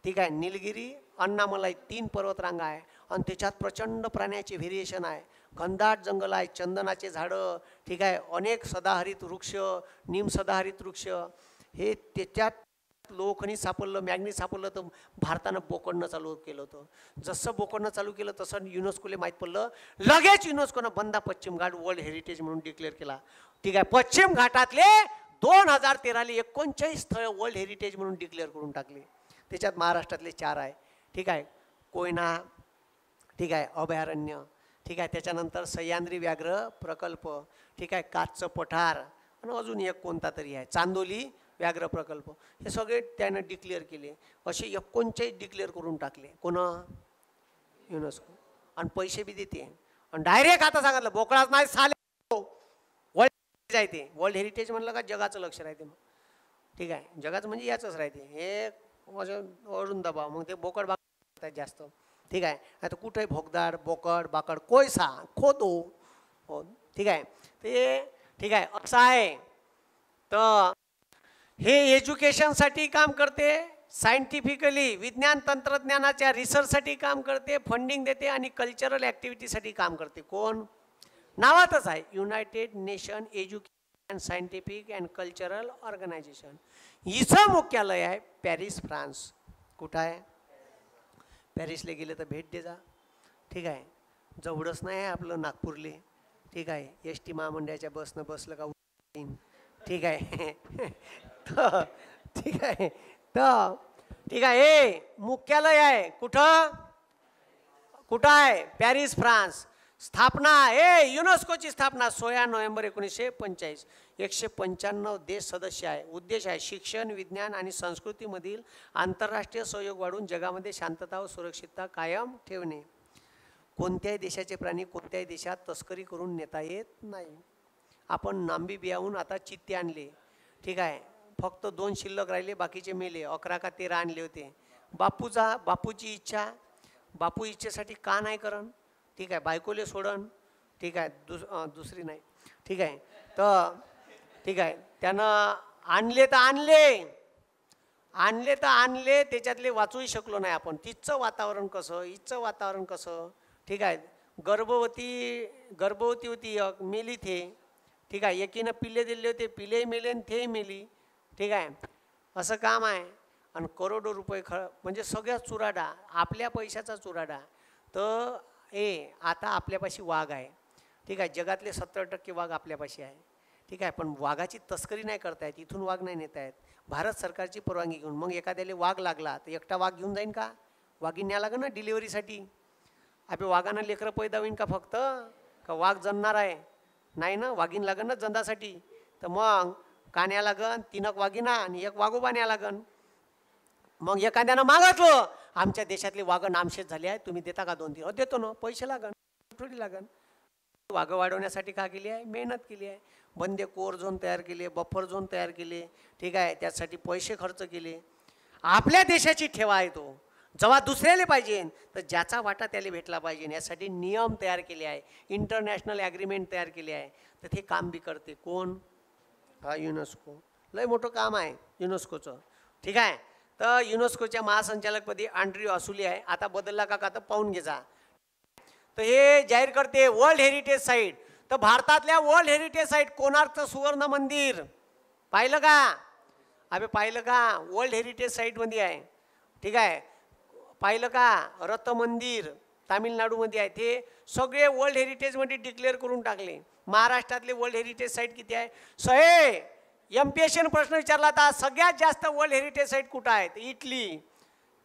ठीक आहे, निलगिरी, अण्णामलाई 3 पर्वतरांगा आहे. आणि त्याच्यात प्रचंड प्राण्याचे व्हेरिएशन आहे. घनदाट जंगल आहे, चंदनाचे झाडं, ठीक आहे, अनेक सदाहरित वृक्ष, निम सदाहरित वृक्ष. हे त्याच्यात लोखंडी सापडलं, मॅग्नीज सापडलं तर भारतानं बोकडणं चालू केलं होतं. जसं बोकडणं चालू केलं तसं युनेस्कोला माहीत पडलं, लगेच युनेस्कोनं बंदा पश्चिम घाट वर्ल्ड हेरिटेज म्हणून डिक्लेअर केला, ठीक आहे. पश्चिम घाटातले 2013ला 39 स्थळ वर्ल्ड हेरिटेज म्हणून डिक्लेअर करून टाकले. त्याच्यात महाराष्ट्रातले 4 आहे, ठीक आहे. कोयना, ठीक आहे, अभयारण्य, ठीक आहे. त्याच्यानंतर सह्याद्री व्याघ्र प्रकल्प, ठीक आहे, काचचं पठार, आणि अजून एक कोणता तरी आहे चांदोली व्याघ्र प्रकल्प. हे सगळे त्यानं डिक्लेअर केले. असे 39 डिक्लेअर करून टाकले. कोण? युनेस्को. आणि पैसे बी देते. आणि डायरेक्ट आता सांगितलं बोकळाच नाही साले वर्ल्ड हेरिटेज आहे ते. वर्ल्ड हेरिटेज म्हणलं का जगाचं लक्ष राहते मग, ठीक आहे. जगाचं म्हणजे याचंच राहते. हे वरून दबाव, मग ते बोकड बाकड जास्त, ठीक आहे. आता कुठे भोगदाड, बोकड, बाकड, कोयसा, खोदो, हो, ठीक आहे. ते ठीक आहे. असं आहे. तर हे एज्युकेशनसाठी काम करते, सायंटिफिकली विज्ञान तंत्रज्ञानाच्या रिसर्चसाठी काम करते, फंडिंग देते, आणि कल्चरल ॲक्टिव्हिटीसाठी काम करते. कोण? नावातच आहे, United Nation Education Scientific and Cultural Organisation. हिचं मुख्यालय आहे पॅरिस, फ्रान्स. कुठं आहे? पॅरिसला गेले तर भेट दे जा, ठीक आहे. जवळच नाही आहे आपलं नागपूरले, ठीक आहे. ST महामंडळाच्या बसनं बसलं का ठीक आहे. ठीक आहे. तर ठीक आहे. हे मुख्यालय आहे कुठं? कुठं आहे? Paris, France. स्थापना युनेस्कोची स्थापना 16 नोव्हेंबर 1945. 195 देश सदस्य आहे. उद्देश आहे शिक्षण, विज्ञान आणि संस्कृतीमधील आंतरराष्ट्रीय सहयोग वाढवून जगामध्ये शांतता व सुरक्षितता कायम ठेवणे. कोणत्याही देशाचे प्राणी कोणत्याही देशात तस्करी करून नेता येत नाही. आपण नांबिबियाहून आता चित्ते आणले, ठीक आहे. फक्त 2 शिल्लक राहिले, बाकीचे मेले. 11 का 13 आणले होते. बापूची इच्छा, बापू इच्छेसाठी का नाही करण, ठीक आहे, बायकोले सोडन, ठीक आहे, दुसरी नाही, ठीक आहे. तर ठीक आहे, त्यानं आणले तर आणले, त्याच्यातले वाचूही शकलो नाही आपण. तिचं वातावरण कसं, हिचं वातावरण कसं, ठीक आहे. गर्भवती होती, मेली ते, ठीक आहे. एकीनं पिल्ले दिले होते, पिल्लेही मेले आणि तेही मेली, ठीक आहे. असं काम आहे. आणि करोडो रुपये म्हणजे सगळ्यात चुराडा, आपल्या पैशाचा चुराडा. तर आता आपल्यापाशी वाघ आहे, ठीक आहे. जगातले 70% वाघ आपल्यापाशी आहे, ठीक आहे. पण वाघाची तस्करी नाही करतायत, इथून वाघ नाही नेत आहेत भारत सरकारची परवानगी घेऊन. मग एखाद्याला वाघ लागला तर एकटा वाघ घेऊन जाईन का? वाघीण न्याय लागेल ना डिलिव्हरीसाठी. अबे वाघानं लेकरं पैदा होईन का फक्त, का वाघ जणणार आहे? नाही ना, वाघीण लागन ना जंदासाठी. तर मग कान्या लागन, 3 वाघिणा आणि 1 वाघोबा न्याय लागन. मग एखाद्यानं मागितलं, आमच्या देशातले वाघ नामशेष झाले आहे, तुम्ही देता का 2-3? देतो ना, पैसे लागन, थोडी लागन. वाघ वाढवण्यासाठी का केली आहे? मेहनत केली आहे. बंदे कोर झोन तयार केले, बफर झोन तयार केले, ठीक आहे. त्यासाठी पैसे खर्च केले. आपल्या देशाची ठेवा आहे तो. जेव्हा दुसऱ्याला पाहिजे तर ज्याचा वाटा त्याला भेटला पाहिजे, यासाठी नियम तयार केले आहे, इंटरनॅशनल ॲग्रीमेंट तयार केले आहे. तर ते काम बी करते कोण? हा युनेस्को. लय मोठं काम आहे युनेस्कोचं, ठीक आहे. तर युनेस्कोच्या महासंचालकपदी आंड्री असुली आहे. आता बदलला का तर पाहून घे जा. तर हे जाहीर करते वर्ल्ड हेरिटेज साईट. तर भारतातल्या वर्ल्ड हेरिटेज साईट, कोणार्कचं सुवर्ण मंदिर पाहिलं का? अबे पाहिलं का? वर्ल्ड हेरिटेज साईटमध्ये आहे, ठीक आहे. पाहिलं का? रथ मंदिर तामिळनाडूमध्ये आहे. ते सगळे वर्ल्ड हेरिटेजमध्ये डिक्लेअर करून टाकले. महाराष्ट्रातले वर्ल्ड हेरिटेज साईट किती आहे? MPSC प्रश्न विचारला होता, सगळ्यात जास्त वर्ल्ड हेरिटेज साईट कुठं आहेत?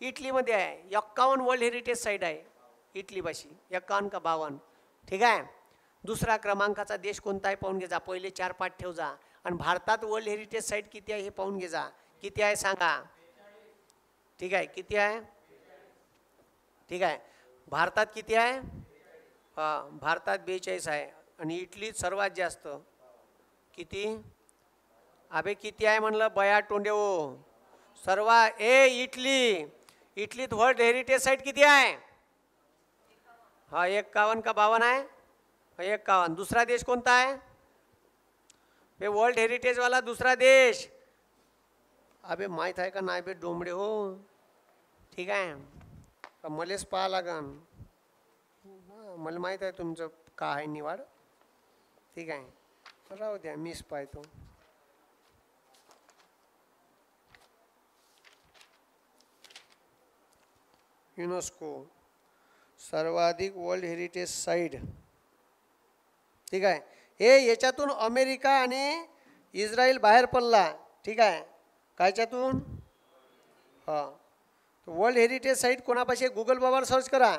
इटलीमध्ये आहे. 51 वर्ल्ड हेरिटेज साईट आहे इटलीपाशी, 51 का 52, ठीक आहे. दुसरा क्रमांकाचा देश कोणता आहे पाहून घे जा. पहिले 4 पाठ ठेव जा. आणि भारतात वर्ल्ड हेरिटेज साईट किती आहे हे पाहून घे जा. किती आहे सांगा, ठीक आहे. किती आहे? ठीक आहे. भारतात किती आहे? हां, भारतात 42 आहे. आणि इटलीत सर्वात जास्त किती? अबे किती आहे म्हणलं बया तोंडे हो. इटलीत वर्ल्ड हेरिटेज साईट किती आहे? हा 51 का 52 आहे? 51. दुसरा देश कोणता आहे? बे वर्ल्ड हेरिटेजवाला दुसरा देश. अबे माहीत आहे का नाही बे डोंबडे हो, ठीक आहे. मलेच पाहा लागन, मला माहीत आहे तुमचं का आहे निवाड, ठीक आहे. राहू द्या, मीच पाहतो. युनेस्को सर्वाधिक वर्ल्ड हेरिटेज साईट, ठीक आहे. याच्यातून अमेरिका आणि इस्रायल बाहेर पडला, ठीक आहे. कायच्यातून? हां. वर्ल्ड हेरिटेज साईट कोणापाशी? गुगल बाबावर सर्च करा.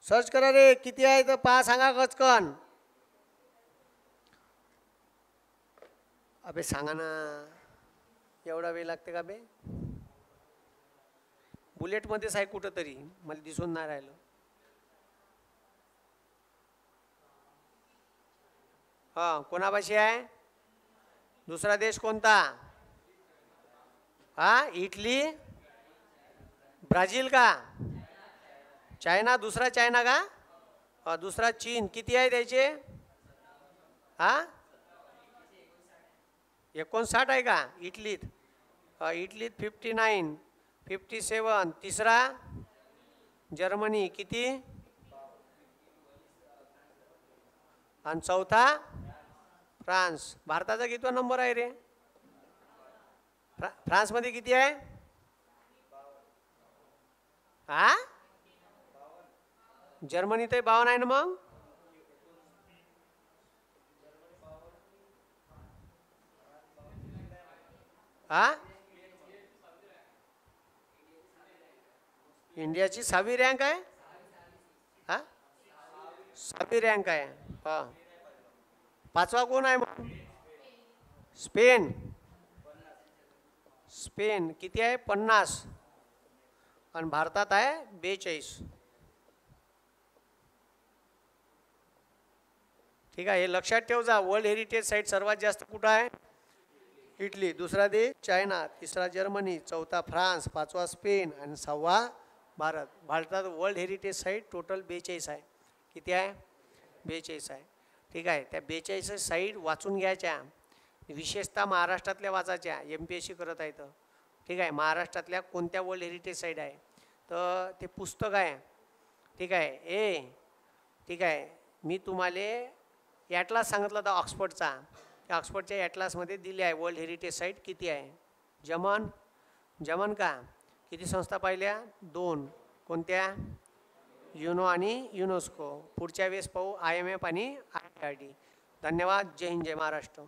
सर्च करा रे, किती आहे तर पहा, सांगा गचकन. अबे सांगा ना, एवढा वेळ लागते का बे? बुलेटमध्येच आहे कुठं तरी, मला दिसून नाही राहिलं. हां, कोणापाशी आहे? दुसरा देश कोणता? हा इटली, ब्राझील का? चायना. दुसरा चायना का? दुसरा चीन. किती आहे त्याचे? हा 59 आहे का इटलीत? इटलीत 59, 57. तिसरा जर्मनी. किती? आणि चौथा फ्रान्स. भारताचा कितवा नंबर आहे रे? फ्रान्समध्ये किती आहे? हा जर्मनीत 52 आहे ना. मग हा इंडियाची 6वी रँक आहे. हा 6वी रँक आहे. हा 5वा कोण आहे मग? स्पेन किती आहे? 50. आणि भारतात आहे 42. ठीक आहे, हे लक्षात ठेव जा. वर्ल्ड हेरिटेज साईट सर्वात जास्त कुठं आहे? इटली, दुसरा देश चायना, तिसरा जर्मनी, चौथा फ्रान्स, पाचवा स्पेन आणि सहावा भारत. भारतात वर्ल्ड हेरिटेज साईट टोटल 42 आहे. किती आहे? 42 आहे. ठीक आहे. त्या 42 साईट वाचून घ्यायच्या, विशेषतः महाराष्ट्रातल्या वाचायच्या. MPSC करत आहे तर. ठीक आहे. महाराष्ट्रातल्या कोणत्या वर्ल्ड हेरिटेज साईट आहे तर ते पुस्तक आहे. ठीक आहे. ठीक आहे. मी तुम्हाला ॲटलास सांगितलं होता ऑक्सफर्डचा. त्या ऑक्सफर्डच्या ॲटलासमध्ये दिले आहे वर्ल्ड हेरिटेज साईट किती आहे. जमन का? किती संस्था पाहिल्या? 2. कोणत्या? युनो आणि युनेस्को. पुढच्या वेळेस पाहू IMF आणि IRD. धन्यवाद. जय हिंद, जय महाराष्ट्र.